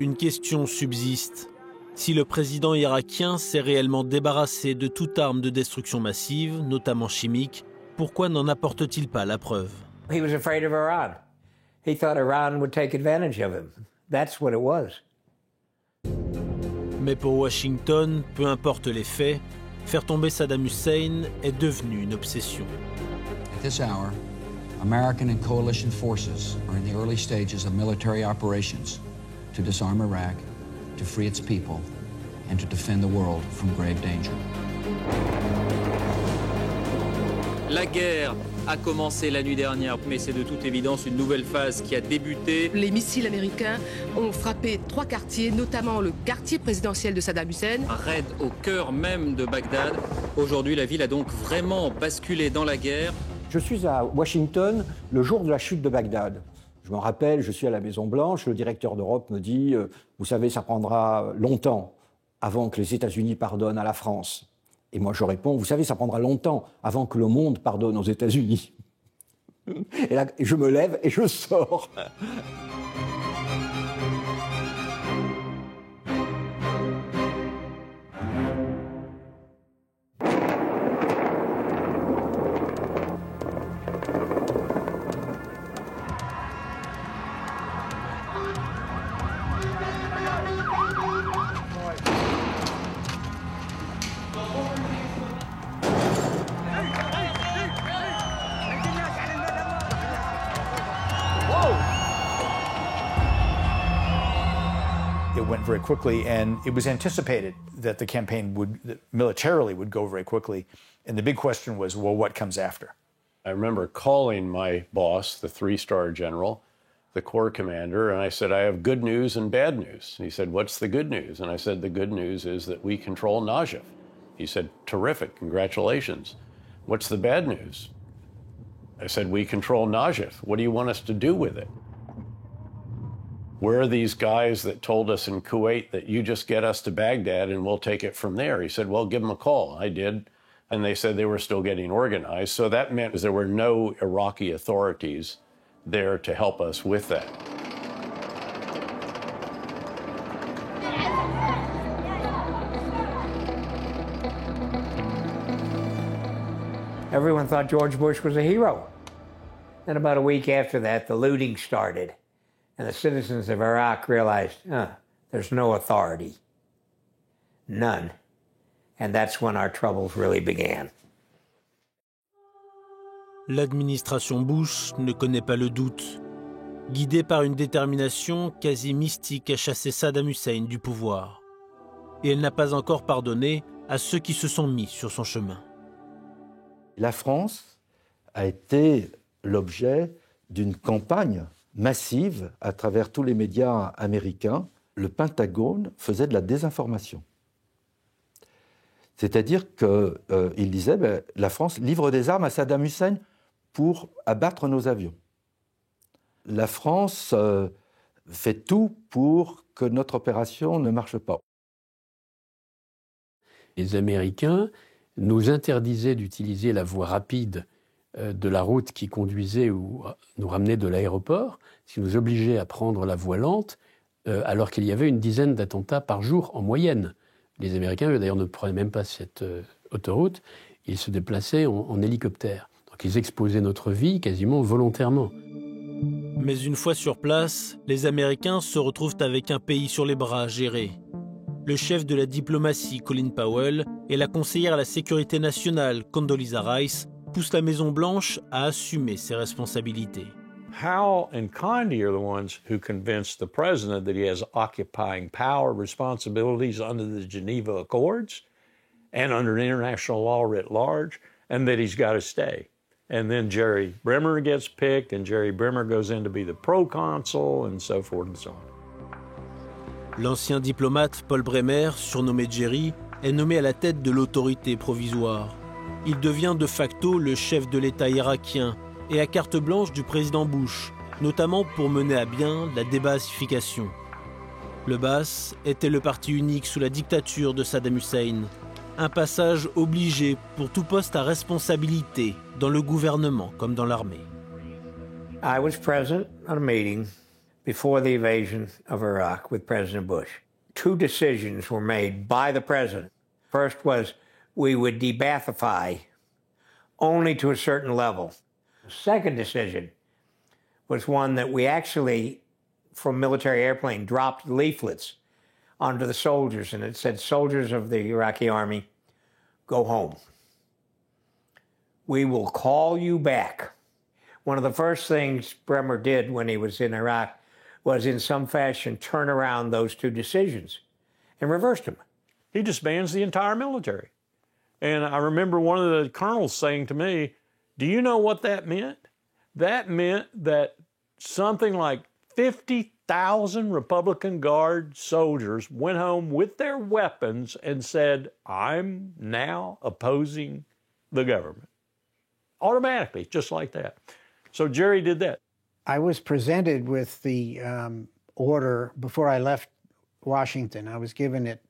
Une question subsiste. Si le président irakien s'est réellement débarrassé de toute arme de destruction massive, notamment chimique, pourquoi n'en apporte-t-il pas la preuve? He was afraid of Iran. He thought Iran would take advantage of him. That's what it was. Mais pour Washington, peu importe les faits, faire tomber Saddam Hussein est devenu une obsession. At this hour, American and coalition forces are in the early stages of military operations to disarm Iraq, to free its people, and to defend the world from grave danger. La guerre a commencé la nuit dernière, mais c'est de toute évidence une nouvelle phase qui a débuté. Les missiles américains ont frappé 3 quartiers, notamment le quartier présidentiel de Saddam Hussein. Un raid au cœur même de Bagdad. Aujourd'hui, la ville a donc vraiment basculé dans la guerre. Je suis à Washington le jour de la chute de Bagdad. Je m'en rappelle, je suis à la Maison-Blanche, le directeur d'Europe me dit « Vous savez, ça prendra longtemps avant que les États-Unis pardonnent à la France. » Et moi, je réponds « Vous savez, ça prendra longtemps avant que le monde pardonne aux États-Unis. » Et là, je me lève et je sors. It went very quickly, and it was anticipated that the campaign militarily would go very quickly. And the big question was, well, what comes after? I remember calling my boss, the 3-star general, the Corps commander, and I said, I have good news and bad news. And he said, what's the good news? And I said, the good news is that we control Najaf. He said, terrific, congratulations. What's the bad news? I said, we control Najaf. What do you want us to do with it? Where are these guys that told us in Kuwait that you just get us to Baghdad and we'll take it from there? He said, well, give them a call. I did. And they said they were still getting organized. So that meant there were no Iraqi authorities there to help us with that. Everyone thought George Bush was a hero. Then about a week after that, the looting started. And the citizens of Iraq realized, there's no authority. None. And that's when our troubles really began. L'administration Bush ne connaît pas le doute. Guidée par une détermination quasi mystique à chasser Saddam Hussein du pouvoir. Et elle n'a pas encore pardonné à ceux qui se sont mis sur son chemin. La France a été l'objet d'une campagne massive à travers tous les médias américains. Le Pentagone faisait de la désinformation. C'est-à-dire qu'il disait la France livre des armes à Saddam Hussein pour abattre nos avions. La France fait tout pour que notre opération ne marche pas. Les Américains nous interdisaient d'utiliser la voie rapide de la route qui conduisait ou nous ramenait de l'aéroport, ce qui nous obligeait à prendre la voie lente, alors qu'il y avait une dizaine d'attentats par jour en moyenne. Les Américains, eux, d'ailleurs, ne prenaient même pas cette autoroute, ils se déplaçaient en hélicoptère. Donc ils exposaient notre vie quasiment volontairement. Mais une fois sur place, les Américains se retrouvent avec un pays sur les bras à gérer. Le chef de la diplomatie, Colin Powell, et la conseillère à la sécurité nationale, Condoleezza Rice, poussent la Maison-Blanche à assumer ses responsabilités. Howell and Condi are the ones who convinced the president that he has occupying power responsibilities under the Geneva Accords and under international law writ large, and that he's got to stay. And then Jerry Bremer gets picked, and Jerry Bremer goes in to be the proconsul, and so forth and so on. L'ancien diplomate Paul Bremer, surnommé Jerry, est nommé à la tête de l'autorité provisoire. Il devient de facto le chef de l'État irakien et à carte blanche du président Bush, notamment pour mener à bien la débasification. Le Baas était le parti unique sous la dictature de Saddam Hussein, un passage obligé pour tout poste à responsabilité dans le gouvernement comme dans l'armée. I was present at a meeting before the invasion of Iraq with President Bush. 2 decisions were made by the president. First was we would debathify only to a certain level. The second decision was one that we actually, from military airplane, dropped leaflets onto the soldiers, and it said, "Soldiers of the Iraqi army, go home. We will call you back." One of the first things Bremer did when he was in Iraq was in some fashion turn around those 2 decisions and reversed them. He disbands the entire military. And I remember one of the colonels saying to me, "Do you know what that meant? That meant that something like 50,000 Republican Guard soldiers went home with their weapons and said, 'I'm now opposing the government.'" Automatically, just like that. So Jerry did that. I was presented with the order before I left Washington. I was given it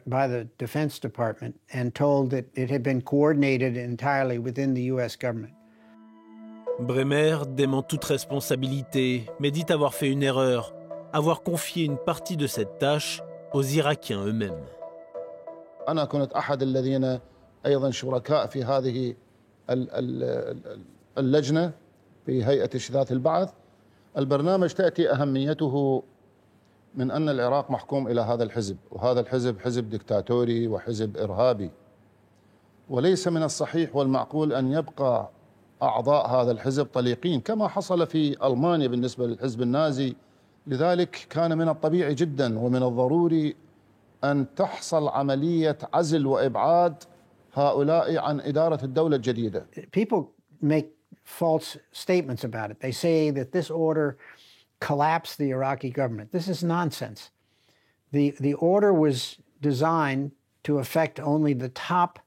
by the Defense Department and told that it had been coordinated entirely within the U.S. government. Bremer dément toute responsabilité, mais dit avoir fait une erreur, avoir confié une partie de cette tâche aux Irakiens eux-mêmes. أنا كنت أحد الذين أيضا شركاء في هذه اللجنة في هيئة إشادات البعث. البرنامج تأتي أهميته من أن العراق محكوم إلى هذا الحزب، وهذا الحزب حزب دكتاتوري وحزب إرهابي، وليس من الصحيح والمعقول أن يبقى أعضاء هذا الحزب طليقين كما حصل في ألمانيا بالنسبة للحزب النازي. لذلك كان من الطبيعي جدا ومن الضروري أن تحصل عملية عزل وإبعاد هؤلاء عن إدارة الدولة الجديدة. People make false statements about it. They say that this order collapsed the Iraqi government. This is nonsense. The order was designed to affect only the top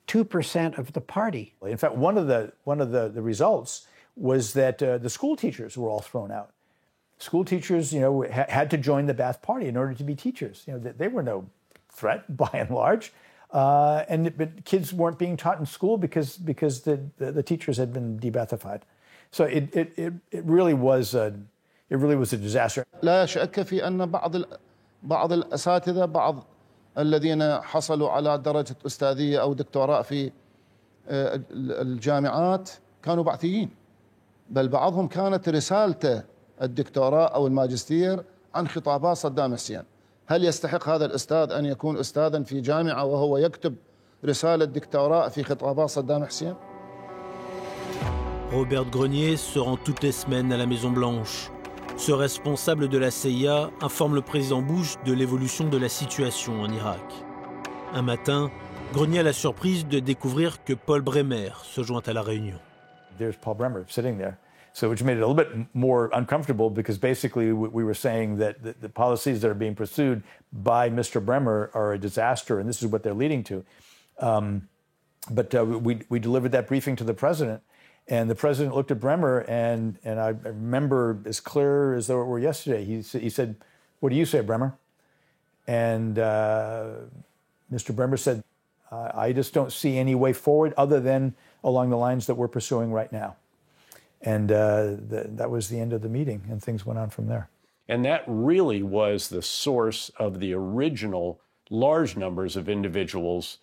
2% of the party. In fact, one of the results was that the school teachers were all thrown out. School teachers, had to join the Ba'ath Party in order to be teachers. They were no threat by and large, but kids weren't being taught in school because the teachers had been de-Ba'athified. So it really was a disaster. لا شك في أن بعض الأساتذة الذين حصلوا على درجة أستاذية أو دكتوراه في الجامعات كانوا بعثيين، بل بعضهم كانت رسالته الدكتوراه أو الماجستير عن خطابات صدام حسين. هل يستحق هذا الأستاذ أن يكون أستاذا في جامعة وهو يكتب رسالة دكتوراه في خطابات صدام حسين؟ Robert Grenier se rend toutes les semaines à la Maison-Blanche. Ce responsable de la CIA informe le président Bush de l'évolution de la situation en Irak. Un matin, Grenier a la surprise de découvrir que Paul Bremer se joint à la réunion. There's Paul Bremer sitting there. So which made it a little bit more uncomfortable because basically we were saying that the policies that are being pursued by Mr. Bremer are a disaster and this is what they're leading to. But we delivered that briefing to the president. And the president looked at Bremer, and I remember as clear as though it were yesterday. He said, "What do you say, Bremer?" And Mr. Bremer said, "I just don't see any way forward other than along the lines that we're pursuing right now." And that was the end of the meeting, and things went on from there. And that really was the source of the original large numbers of individuals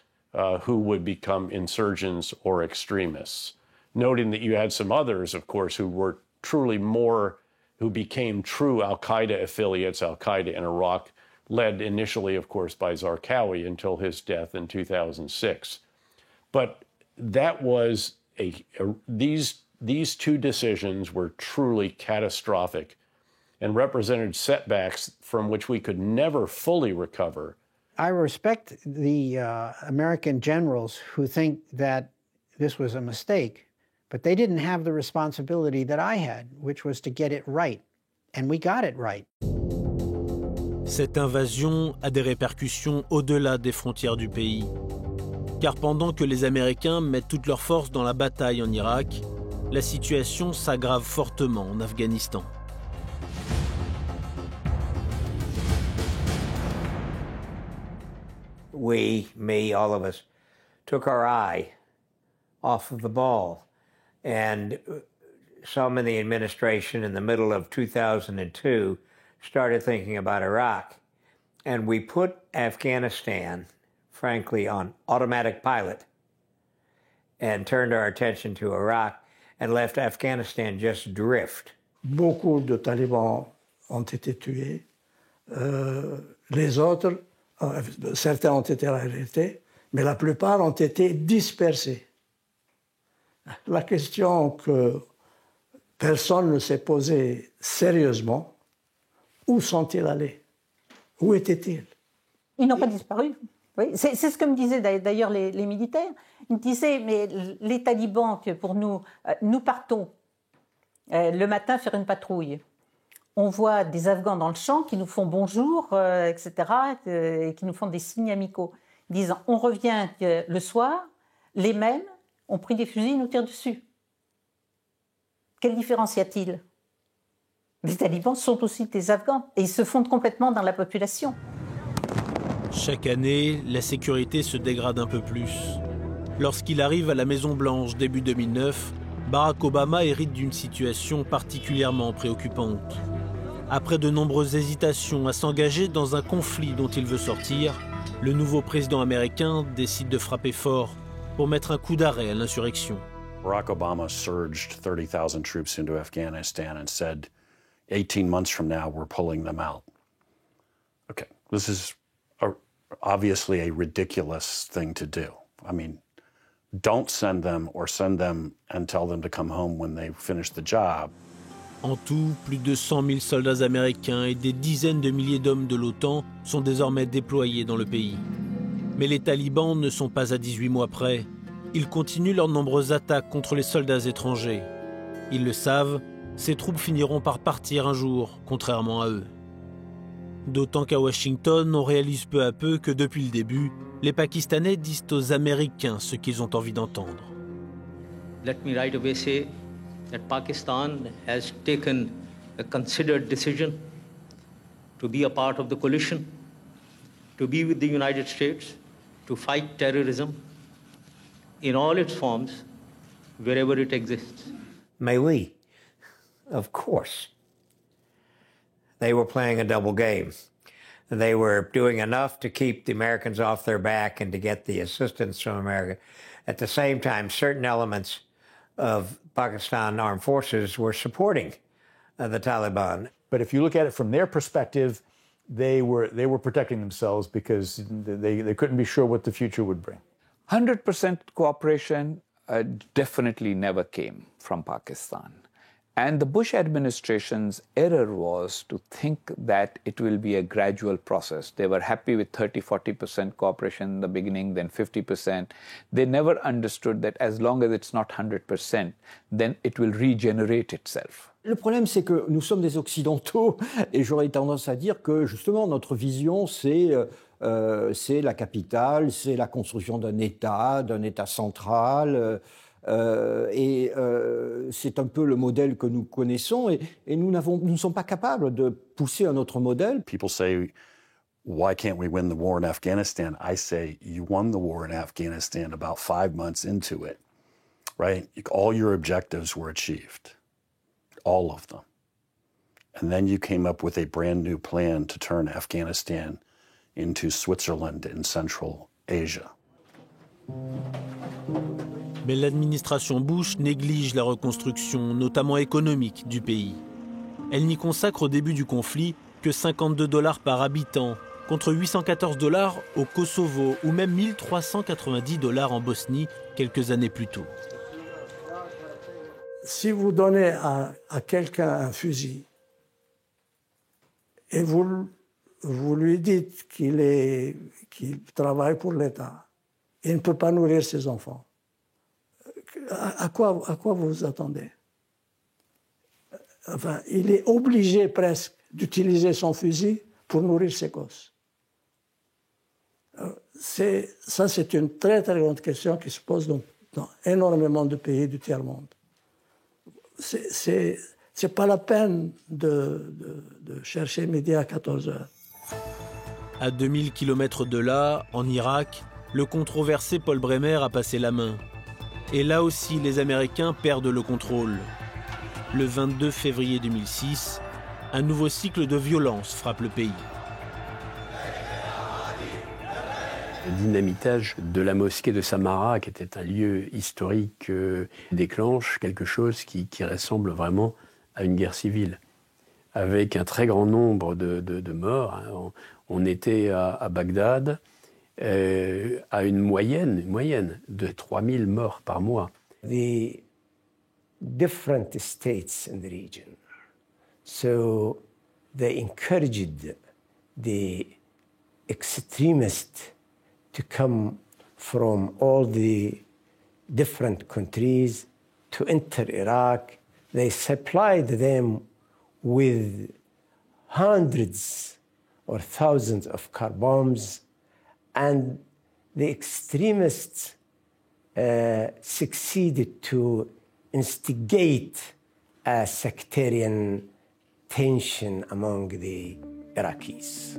who would become insurgents or extremists. Noting that you had some others, of course, who were truly who became true Al-Qaïda affiliates, Al-Qaïda in Iraq, led initially, of course, by Zarqawi until his death in 2006. But that was these these two decisions were truly catastrophic and represented setbacks from which we could never fully recover. I respect the American generals who think that this was a mistake, but they didn't have the responsibility that I had, which was to get it right. And we got it right. Cette invasion a des répercussions au-delà des frontières du pays. Car pendant que les Américains mettent toutes leurs forces dans la bataille en Irak, la situation s'aggrave fortement en Afghanistan. We, me, all of us, took our eye off of the ball. And some in the administration in the middle of 2002 started thinking about Iraq. And we put Afghanistan, frankly, on automatic pilot and turned our attention to Iraq and left Afghanistan just drift. Beaucoup de talibans ont été tués. Les autres, certains ont été arrêtés, mais la plupart ont été dispersés. La question que personne ne s'est posée sérieusement, où sont-ils allés? Où étaient-ils? Ils n'ont pas disparu. Oui, c'est ce que me disaient d'ailleurs les militaires. Ils me disaient, mais les talibans, pour nous, nous partons le matin faire une patrouille. On voit des Afghans dans le champ qui nous font bonjour, etc., et qui nous font des signes amicaux. Ils disent, on revient le soir, les mêmes ont pris des fusils et nous tirent dessus. Quelle différence y a-t-il? Les talibans sont aussi des Afghans et ils se fondent complètement dans la population. Chaque année, la sécurité se dégrade un peu plus. Lorsqu'il arrive à la Maison-Blanche début 2009, Barack Obama hérite d'une situation particulièrement préoccupante. Après de nombreuses hésitations à s'engager dans un conflit dont il veut sortir, le nouveau président américain décide de frapper fort pour mettre un coup d'arrêt à l'insurrection. Barack Obama surged 30,000 troops into Afghanistan and said, 18 months from now, we're pulling them out. Okay, this is obviously a ridiculous thing to do. I mean, don't send them or send them and tell them to come home when they finish the job. En tout, plus de 100 000 soldats américains et des dizaines de milliers d'hommes de l'OTAN sont désormais déployés dans le pays. Mais les talibans ne sont pas à 18 mois près. Ils continuent leurs nombreuses attaques contre les soldats étrangers. Ils le savent, ces troupes finiront par partir un jour, contrairement à eux. D'autant qu'à Washington, on réalise peu à peu que depuis le début, les Pakistanais disent aux Américains ce qu'ils ont envie d'entendre. Let me right away say that Pakistan has taken a considered decision to be a part of the coalition, to be with the United States, to fight terrorism in all its forms, wherever it exists. May we? Of course. They were playing a double game. They were doing enough to keep the Americans off their back and to get the assistance from America. At the same time, certain elements of Pakistan armed forces were supporting the Taliban. But if you look at it from their perspective, they were protecting themselves because they couldn't be sure what the future would bring. 100% cooperation definitely never came from Pakistan. And the Bush administration's error was to think that it will be a gradual process. They were happy with 30-40% cooperation in the beginning, then 50%. They never understood that as long as it's not 100%, then it will regenerate itself. Le problème, c'est que nous sommes des Occidentaux, et j'aurais tendance à dire que justement notre vision, c'est la capitale, c'est la construction d'un État central. C'est un peu le modèle que nous connaissons et nous ne sommes pas capables de pousser un autre modèle. People say, why can't we win the war in Afghanistan? I say, you won the war in Afghanistan about 5 months into it, right? All your objectives were achieved, all of them. And then you came up with a brand new plan to turn Afghanistan into Switzerland in Central Asia. Mais l'administration Bush néglige la reconstruction, notamment économique, du pays. Elle n'y consacre au début du conflit que $52 par habitant, contre $814 au Kosovo ou même $1390 en Bosnie quelques années plus tôt. si vous donnez à quelqu'un un fusil et vous lui dites qu'il travaille pour l'État, il ne peut pas nourrir ses enfants, à quoi vous vous attendez? Enfin, il est obligé presque d'utiliser son fusil pour nourrir ses gosses. Ça, c'est une très, très grande question qui se pose dans énormément de pays du tiers-monde. C'est pas la peine de chercher midi à 14 heures. À 2000 km de là, en Irak, le controversé Paul Bremer a passé la main. Et là aussi, les Américains perdent le contrôle. Le 22 février 2006, un nouveau cycle de violence frappe le pays. Le dynamitage de la mosquée de Samara, qui était un lieu historique, déclenche quelque chose qui ressemble vraiment à une guerre civile, avec un très grand nombre de morts. On était à Bagdad à une moyenne de 3000 morts par mois. The different states in the region. So they encouraged the extremists to come from all the different countries to enter Iraq. They supplied them with hundreds or thousands of car bombs, and the extremists succeeded to instigate a sectarian tension among the Iraqis.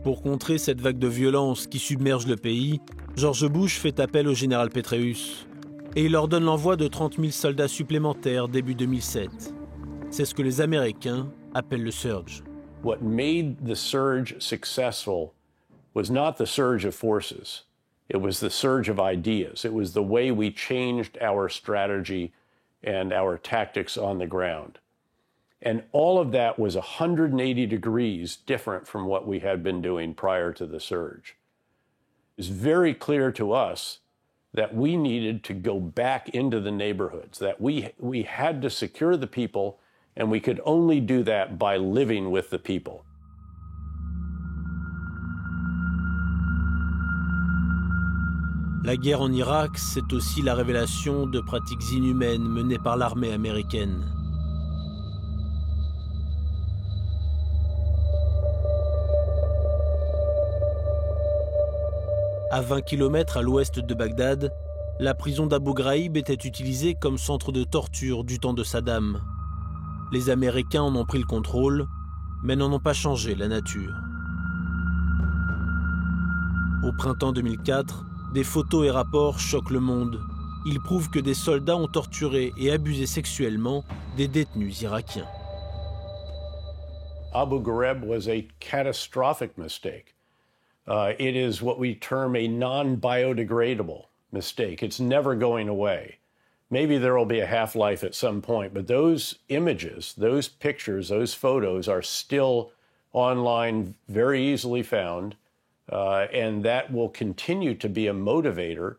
Pour contrer cette vague de violence qui submerge le pays, George Bush fait appel au général Petraeus et il ordonne l'envoi de 30 000 soldats supplémentaires début 2007. C'est ce que les Américains appellent le surge. What made the surge successful was not the surge of forces. It was the surge of ideas. It was the way we changed our strategy and our tactics on the ground. And all of that was 180 degrees different from what we had been doing prior to the surge. It was very clear to us that we needed to go back into the neighborhoods, that we had to secure the people, and we could only do that by living with the people. La guerre en Irak, c'est aussi la révélation de pratiques inhumaines menées par l'armée américaine. À 20 km à l'ouest de Bagdad, la prison d'Abu Ghraib était utilisée comme centre de torture du temps de Saddam. Les Américains en ont pris le contrôle, mais n'en ont pas changé la nature. Au printemps 2004, des photos et rapports choquent le monde. Ils prouvent que des soldats ont torturé et abusé sexuellement des détenus irakiens. Abu Ghraib was a catastrophic mistake. It is what we term a non-biodegradable mistake. It's never going away. Maybe there will be a half-life at some point, but those images, those pictures, those photos are still online, very easily found, and that will continue to be a motivator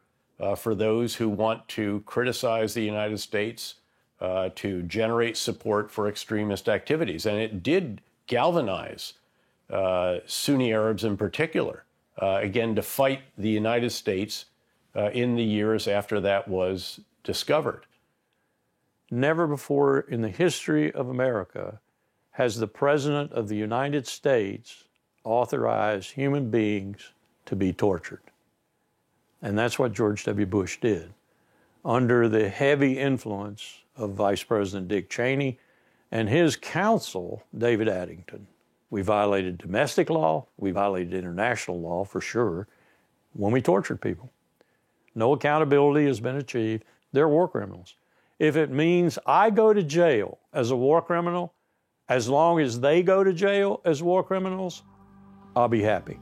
for those who want to criticize the United States, to generate support for extremist activities. And it did galvanize Sunni Arabs in particular, again, to fight the United States in the years after that was discovered. Never before in the history of America has the President of the United States authorized human beings to be tortured. And that's what George W. Bush did, under the heavy influence of Vice President Dick Cheney and his counsel, David Addington. We violated domestic law, we violated international law for sure, when we tortured people. No accountability has been achieved. They're war criminals. If it means I go to jail as a war criminal, as long as they go to jail as war criminals, I'll be happy.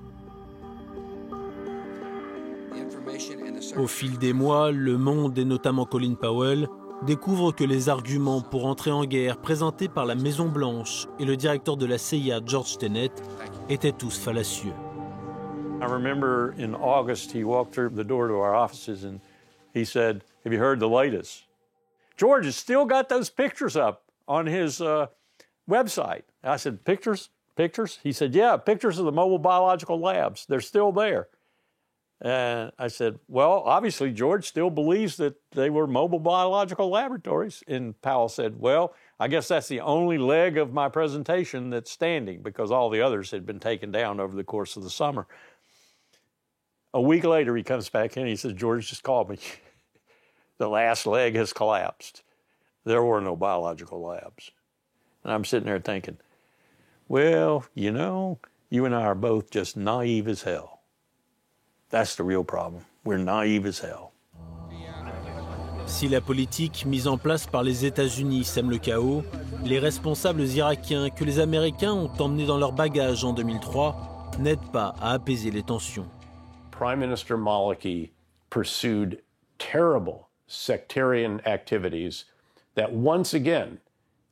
Au fil des mois, Le Monde et notamment Colin Powell découvrent que les arguments pour entrer en guerre présentés par la Maison-Blanche et le directeur de la CIA, George Tenet, étaient tous fallacieux. I remember in August, he walked through the door to our offices and he said, "Have you heard the latest? George has still got those pictures up on his website. I said, pictures? He said, yeah, pictures of the mobile biological labs. They're still there. And I said, well, obviously, George still believes that they were mobile biological laboratories. And Powell said, well, I guess that's the only leg of my presentation that's standing because all the others had been taken down over the course of the summer. A week later, he comes back in and he says, George just called me. The last leg has collapsed. There were no biological labs. And I'm sitting there thinking, well, you know, you and I are both just naive as hell. That's the real problem. We're naive as hell. Si la politique mise en place par les États-Unis sème le chaos, les responsables irakiens que les Américains ont emmenés dans leur bagage en 2003 n'aident pas à apaiser les tensions. Prime Minister Maliki pursued terrible sectarian activities that once again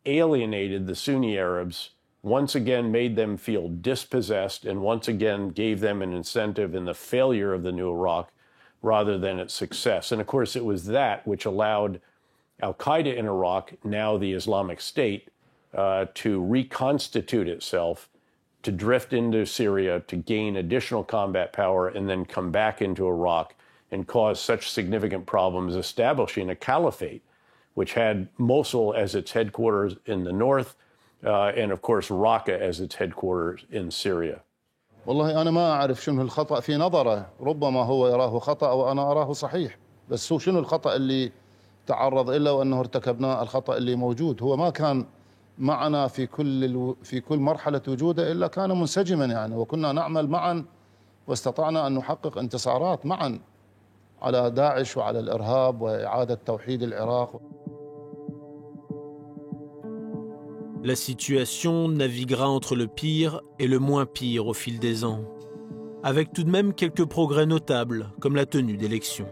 alienated the Sunni Arabs, once again made them feel dispossessed, and once again gave them an incentive in the failure of the new Iraq rather than its success. And of course, it was that which allowed Al-Qaïda in Iraq, now the Islamic State, to reconstitute itself, to drift into Syria, to gain additional combat power, and then come back into Iraq and cause such significant problems, establishing a caliphate, which had Mosul as its headquarters in the north, and of course Raqqa as its headquarters in Syria. والله أنا ما أعرف شنو الخطأ في نظره، ربما هو يراه خطأ وأنا أراه صحيح، بس هو شنو الخطأ اللي تعرض إلا وأنه ارتكبناه الخطأ اللي موجود، هو ما كان معنا في كل مرحلة وجوده إلا كان منسجما يعني، وكنا نعمل معا واستطعنا أن نحقق انتصارات معا على داعش وعلى الإرهاب وإعادة توحيد العراق. La situation naviguera entre le pire et le moins pire au fil des ans, avec tout de même quelques progrès notables, comme la tenue d'élections.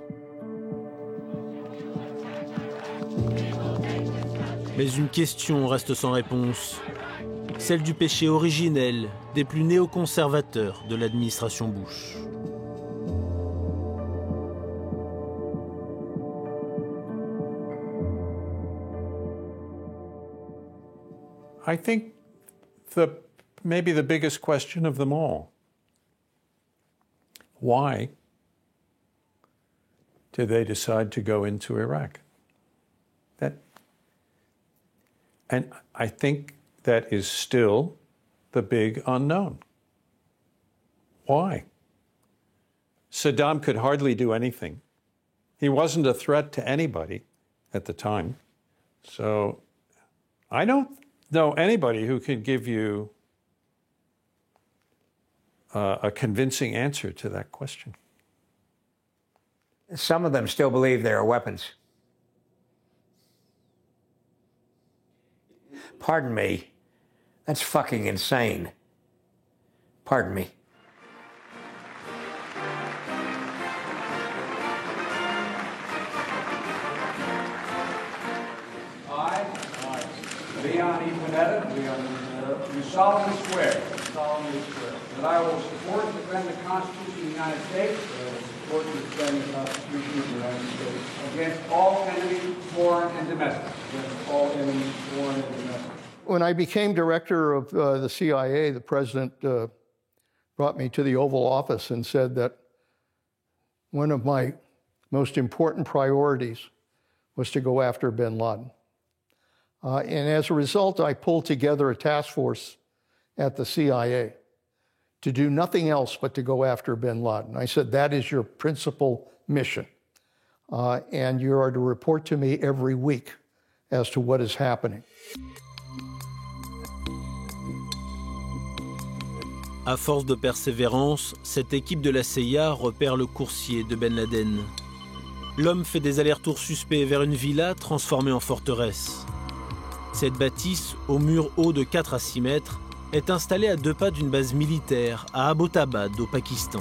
Mais une question reste sans réponse, celle du péché originel des plus néoconservateurs de l'administration Bush. I think maybe the biggest question of them all. Why did they decide to go into Iraq? And I think that is still the big unknown. Why? Saddam could hardly do anything. He wasn't a threat to anybody at the time. So I don't know anybody who can give you a convincing answer to that question. Some of them still believe there are weapons. Pardon me, that's fucking insane. Pardon me. Do solemnly swear that I will support and defend the Constitution of the United States, support and defend the Constitution of the United States against all enemies, foreign and domestic. Against all enemies, foreign and domestic. When I became director of the CIA, the president brought me to the Oval Office and said that one of my most important priorities was to go after bin Laden. And as a result, I pulled together a task force at the CIA to do nothing else but to go after bin Laden. I said, that is your principal mission. And you are to report to me every week as to what is happening. À force de persévérance, cette équipe de la CIA repère le coursier de Ben Laden. L'homme fait des allers-retours suspects vers une villa transformée en forteresse. Cette bâtisse, au mur haut de 4 à 6 mètres, est installée à 2 pas d'une base militaire à Abbottabad, au Pakistan.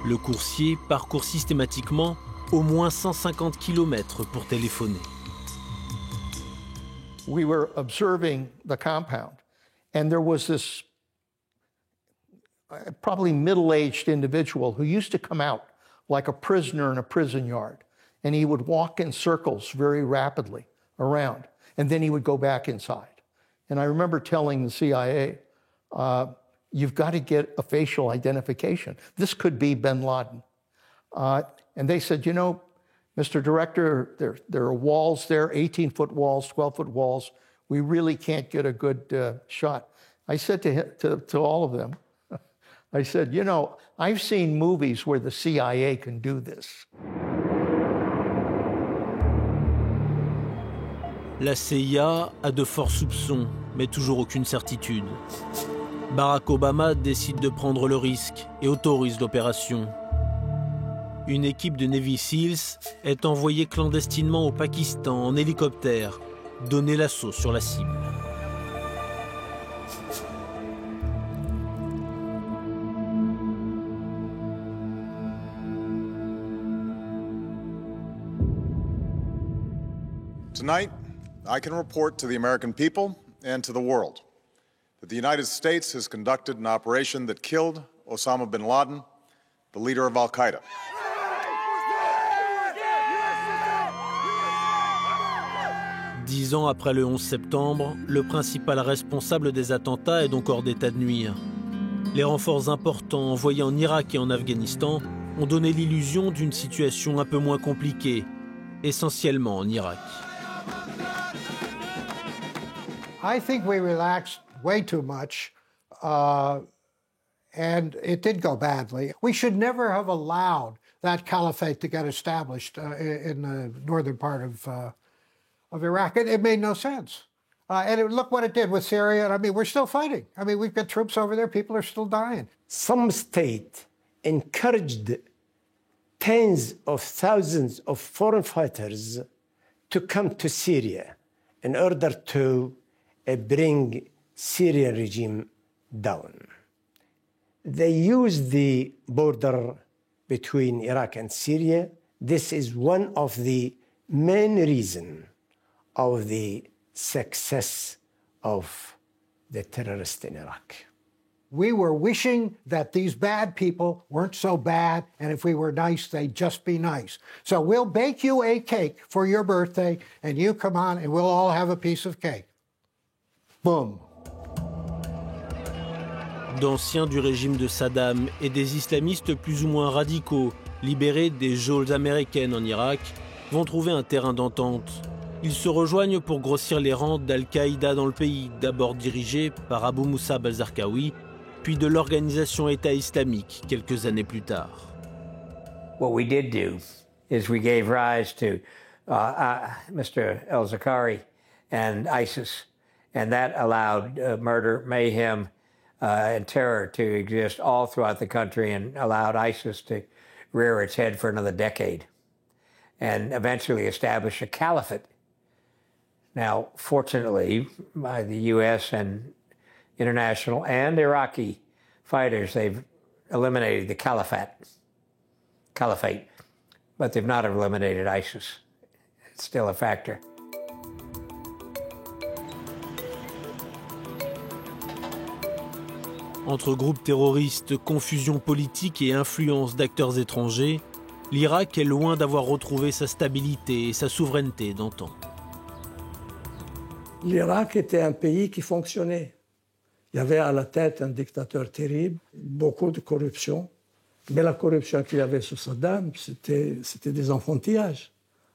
Le coursier parcourt systématiquement au moins 150 km pour téléphoner. We were observing the compound, and there was this probably middle-aged individual who used to come out like a prisoner in a prison yard and he would walk in circles very rapidly around, and then he would go back inside. And I remember telling the CIA, you've got to get a facial identification. This could be bin Laden. And they said, you know, Mr. Director, there are walls there, 18-foot walls, 12-foot walls. We really can't get a good shot. I said to all of them, I said, you know, I've seen movies where the CIA can do this. La CIA a de forts soupçons, mais toujours aucune certitude. Barack Obama décide de prendre le risque et autorise l'opération. Une équipe de Navy SEALs est envoyée clandestinement au Pakistan en hélicoptère, donner l'assaut sur la cible. Tonight, I can report to the American people and to the world that the United States has conducted an operation that killed Osama bin Laden, the leader of Al-Qaïda. Dix ans après le 11 septembre, le principal responsable des attentats est donc hors d'état de nuire. Les renforts importants envoyés en Irak et en Afghanistan ont donné l'illusion d'une situation un peu moins compliquée, essentiellement en Irak. I think we relaxed way too much, and it did go badly. We should never have allowed that caliphate to get established in the northern part of Iraq. It made no sense. Look what it did with Syria. I mean, we're still fighting. I mean, we've got troops over there. People are still dying. Some state encouraged tens of thousands of foreign fighters to come to Syria in order to bring Syrian regime down. They used the border between Iraq and Syria. This is one of the main reasons of the success of the terrorists in Iraq. We were wishing that these bad people weren't so bad, and if we were nice, they'd just be nice. So we'll bake you a cake for your birthday, and you come on, and we'll all have a piece of cake. Boom. D'anciens du régime de Saddam et des islamistes plus ou moins radicaux, libérés des geôles américaines en Irak, vont trouver un terrain d'entente. Ils se rejoignent pour grossir les rangs d'Al-Qaïda dans le pays, d'abord dirigé par Abu Musab al-Zarqawi, puis de l'organisation État islamique quelques années plus tard. What we did do is we gave rise to Mr. al-Zarqawi and ISIS, and that allowed murder, mayhem, and terror to exist all throughout the country and allowed ISIS to rear its head for another decade and eventually establish a caliphate. Now, fortunately, by the U.S. and international and Iraqi fighters, they've eliminated the caliphate, but they've not eliminated ISIS. It's still a factor. Entre groupes terroristes, confusion politique et influence d'acteurs étrangers, l'Irak est loin d'avoir retrouvé sa stabilité et sa souveraineté d'antan. L'Irak était un pays qui fonctionnait. Il y avait à la tête un dictateur terrible, beaucoup de corruption. Mais la corruption qu'il y avait sous Saddam, c'était des enfantillages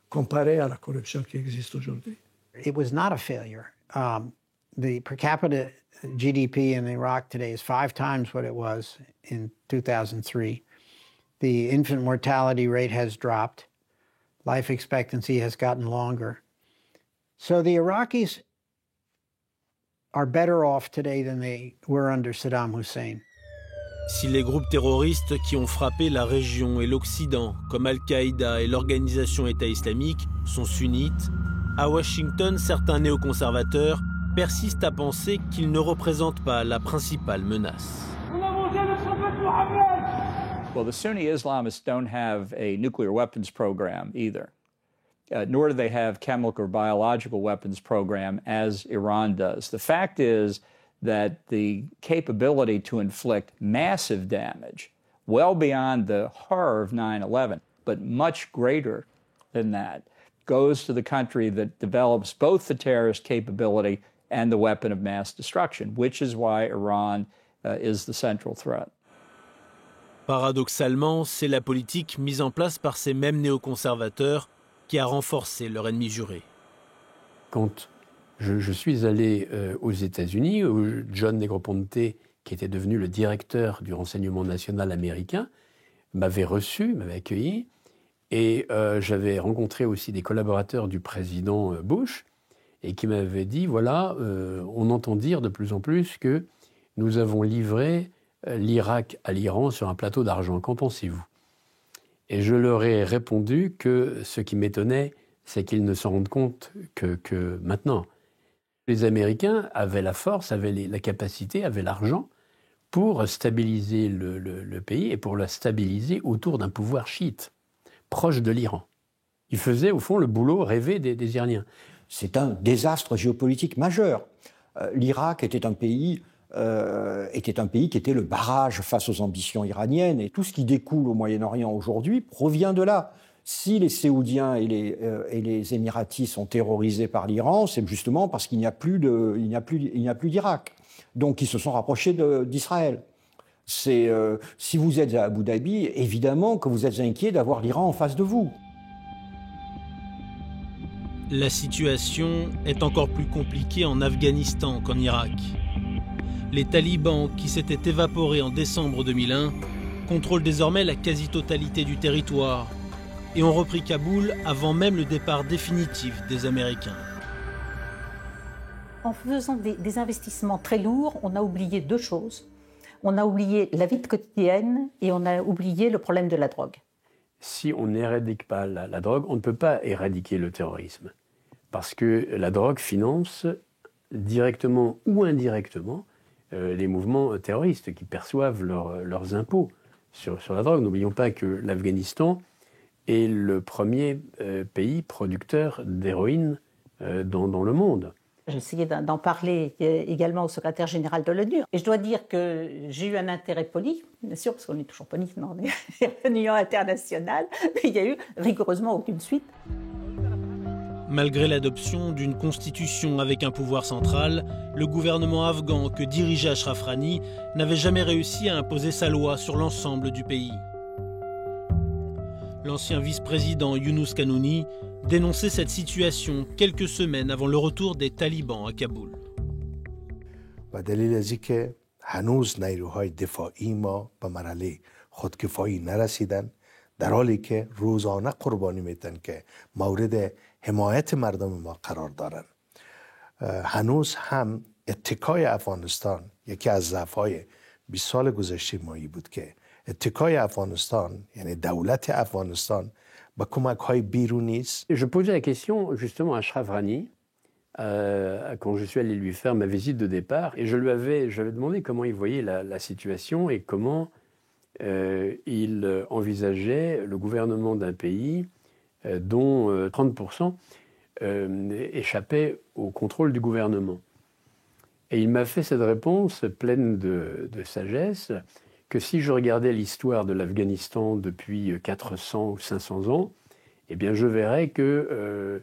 comparé à la corruption qui existe aujourd'hui. It was not a failure. The per capita GDP in Iraq today is 5 times what it was in 2003. The infant mortality rate has dropped. Life expectancy has gotten longer. So the Iraqis are better off today than they were under Saddam Hussein. Si les groupes terroristes qui ont frappé la région et l'Occident, comme Al-Qaïda et l'organisation État islamique, sont sunnites, à Washington, certains néoconservateurs persistent à penser qu'ils ne représentent pas la principale menace. Well, the Sunni Islamists don't have a nuclear weapons program either, nor do they have chemical or biological weapons program as Iran does. The fact is that the capability to inflict massive damage, well beyond the horror of 9/11, but much greater than that goes to the country that develops both the terrorist capability and the weapon of mass destruction, which is why Iran is the central threat. Paradoxalement, c'est la politique mise en place par ces mêmes néoconservateurs qui a renforcé leur ennemi juré. Quand je suis allé aux États-Unis, où John Negroponte, qui était devenu le directeur du renseignement national américain, m'avait reçu, m'avait accueilli, et j'avais rencontré aussi des collaborateurs du président Bush, et qui m'avaient dit, voilà, on entend dire de plus en plus que nous avons livré l'Irak à l'Iran sur un plateau d'argent. Qu'en pensez-vous? Et je leur ai répondu que ce qui m'étonnait, c'est qu'ils ne s'en rendent compte que maintenant. Les Américains avaient la force, avaient la capacité, avaient l'argent pour stabiliser le pays et pour le stabiliser autour d'un pouvoir chiite, proche de l'Iran. Ils faisaient, au fond, le boulot rêvé des Iraniens. C'est un désastre géopolitique majeur. L'Irak était un pays qui était le barrage face aux ambitions iraniennes, et tout ce qui découle au Moyen-Orient aujourd'hui provient de là. Si les Saoudiens et les Émiratis sont terrorisés par l'Iran, c'est justement parce qu'il n'y a plus d'Irak. Donc ils se sont rapprochés d'Israël. Si vous êtes à Abu Dhabi, évidemment que vous êtes inquiet d'avoir l'Iran en face de vous. La situation est encore plus compliquée en Afghanistan qu'en Irak. Les talibans, qui s'étaient évaporés en décembre 2001, contrôlent désormais la quasi-totalité du territoire et ont repris Kaboul avant même le départ définitif des Américains. En faisant des investissements très lourds, on a oublié deux choses. On a oublié la vie quotidienne et on a oublié le problème de la drogue. Si on n'éradique pas la drogue, on ne peut pas éradiquer le terrorisme. Parce que la drogue finance directement ou indirectement les mouvements terroristes qui perçoivent leurs impôts sur la drogue. N'oublions pas que l'Afghanistan est le premier pays producteur d'héroïne dans le monde. J'ai essayé d'en parler également au secrétaire général de l'ONU. Et je dois dire que j'ai eu un intérêt poli, bien sûr, parce qu'on est toujours poli dans les réunions internationales, mais il n'y a eu rigoureusement aucune suite. Malgré l'adoption d'une constitution avec un pouvoir central, le gouvernement afghan que dirigeait Ashraf Ghani n'avait jamais réussi à imposer sa loi sur l'ensemble du pays. L'ancien vice-président Yunus Qanouni dénonçait cette situation quelques semaines avant le retour des talibans à Kaboul. و دلیل از اینکه هنوز نیروهای دفاعی ما به مرحله خودکفایی نرسیدن، در حالی که روزانه قربانی میدن که مورد حمایت مردم ما قرار دارن. هنوز هم اتکای افغانستان یکی از ضعف‌های 20 سال گذشته مایی بود که اتکای افغانستان یعنی دولت افغانستان با کمک‌های بیرونی است. Je posais la question justement à Ashraf Ghani quand je suis allé lui faire ma visite de départ et je lui avais demandé comment il voyait la situation et comment il envisageait le gouvernement d'un pays dont 30% échappaient au contrôle du gouvernement. Et il m'a fait cette réponse pleine de sagesse que si je regardais l'histoire de l'Afghanistan depuis 400 ou 500 ans, eh bien je verrais que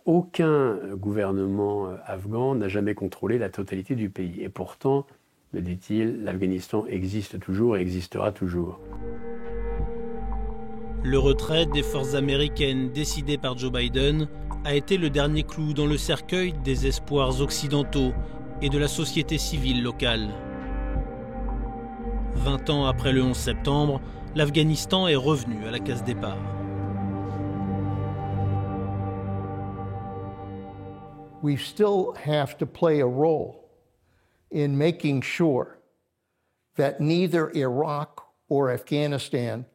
aucun gouvernement afghan n'a jamais contrôlé la totalité du pays. Et pourtant, me dit-il, l'Afghanistan existe toujours et existera toujours. Le retrait des forces américaines décidé par Joe Biden a été le dernier clou dans le cercueil des espoirs occidentaux et de la société civile locale. 20 ans après le 11 septembre, l'Afghanistan est revenu à la case départ. We still have to play a role in making sure that neither Iraq or Afghanistan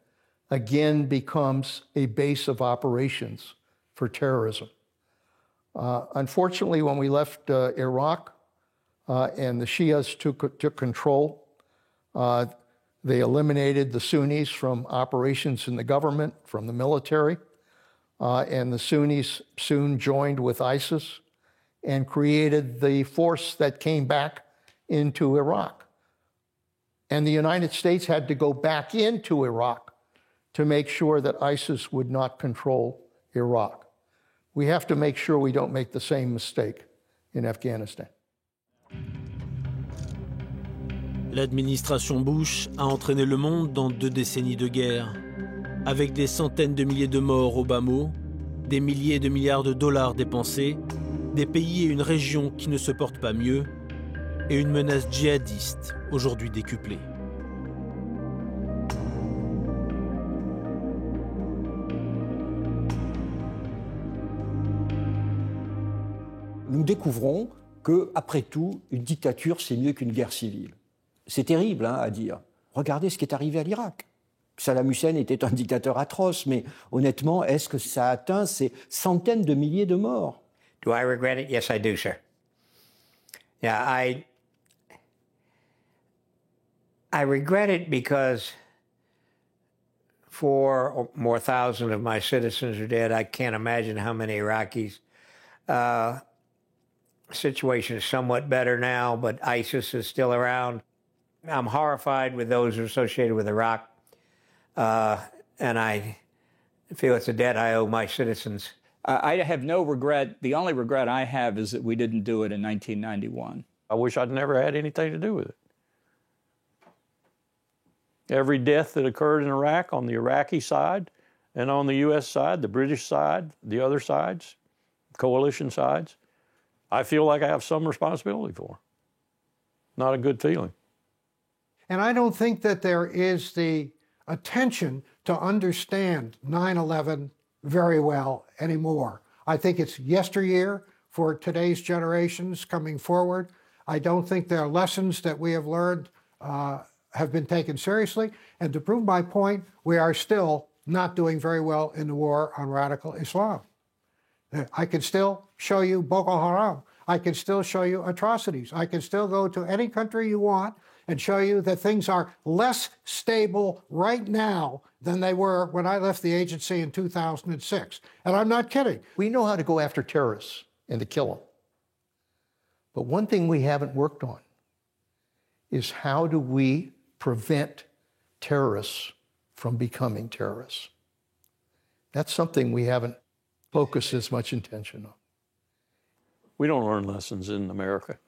again becomes a base of operations for terrorism. Unfortunately, when we left Iraq and the Shias took control, they eliminated the Sunnis from operations in the government, from the military, and the Sunnis soon joined with ISIS and created the force that came back into Iraq. And the United States had to go back into Iraq to make sure that ISIS would not control Iraq. We have to make sure we don't make the same mistake in Afghanistan. L'administration Bush a entraîné le monde dans 2 décennies de guerre, avec des centaines de milliers de morts au bas mot, des milliers de milliards de dollars dépensés, des pays et une région qui ne se portent pas mieux, et une menace djihadiste aujourd'hui décuplée. Nous découvrons que, après tout, une dictature, c'est mieux qu'une guerre civile. C'est terrible à dire. Regardez ce qui est arrivé à l'Irak. Saddam Hussein était un dictateur atroce, mais honnêtement, est-ce que ça a atteint ces centaines de milliers de morts? Do I regret it? Yes, I do, sir. Yeah, I regret it because 4 or more thousand of my citizens are dead. I can't imagine how many Iraqis. Situation is somewhat better now, but ISIS is still around. I'm horrified with those who are associated with Iraq, and I feel it's a debt I owe my citizens. I have no regret. The only regret I have is that we didn't do it in 1991. I wish I'd never had anything to do with it. Every death that occurred in Iraq on the Iraqi side and on the U.S. side, the British side, the other sides, coalition sides, I feel like I have some responsibility for. Not a good feeling. And I don't think that there is the attention to understand 9/11 very well anymore. I think it's yesteryear for today's generations coming forward. I don't think there are lessons that we have learned have been taken seriously. And to prove my point, we are still not doing very well in the war on radical Islam. I can still show you Boko Haram. I can still show you atrocities. I can still go to any country you want and show you that things are less stable right now than they were when I left the agency in 2006. And I'm not kidding. We know how to go after terrorists and to kill them. But one thing we haven't worked on is how do we prevent terrorists from becoming terrorists? That's something we haven't focused as much attention on. We don't learn lessons in America.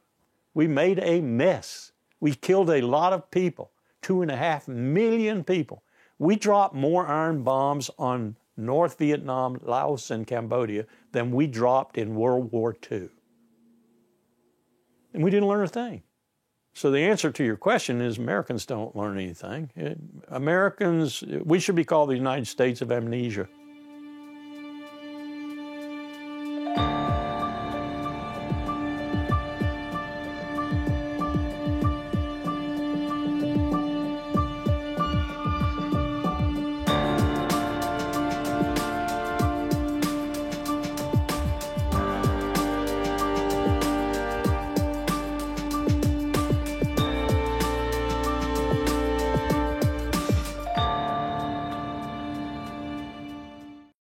We made a mess. We killed a lot of people, 2.5 million people. We dropped more iron bombs on North Vietnam, Laos, and Cambodia than we dropped in World War II. And we didn't learn a thing. So the answer to your question is Americans don't learn anything. Americans, we should be called the United States of amnesia.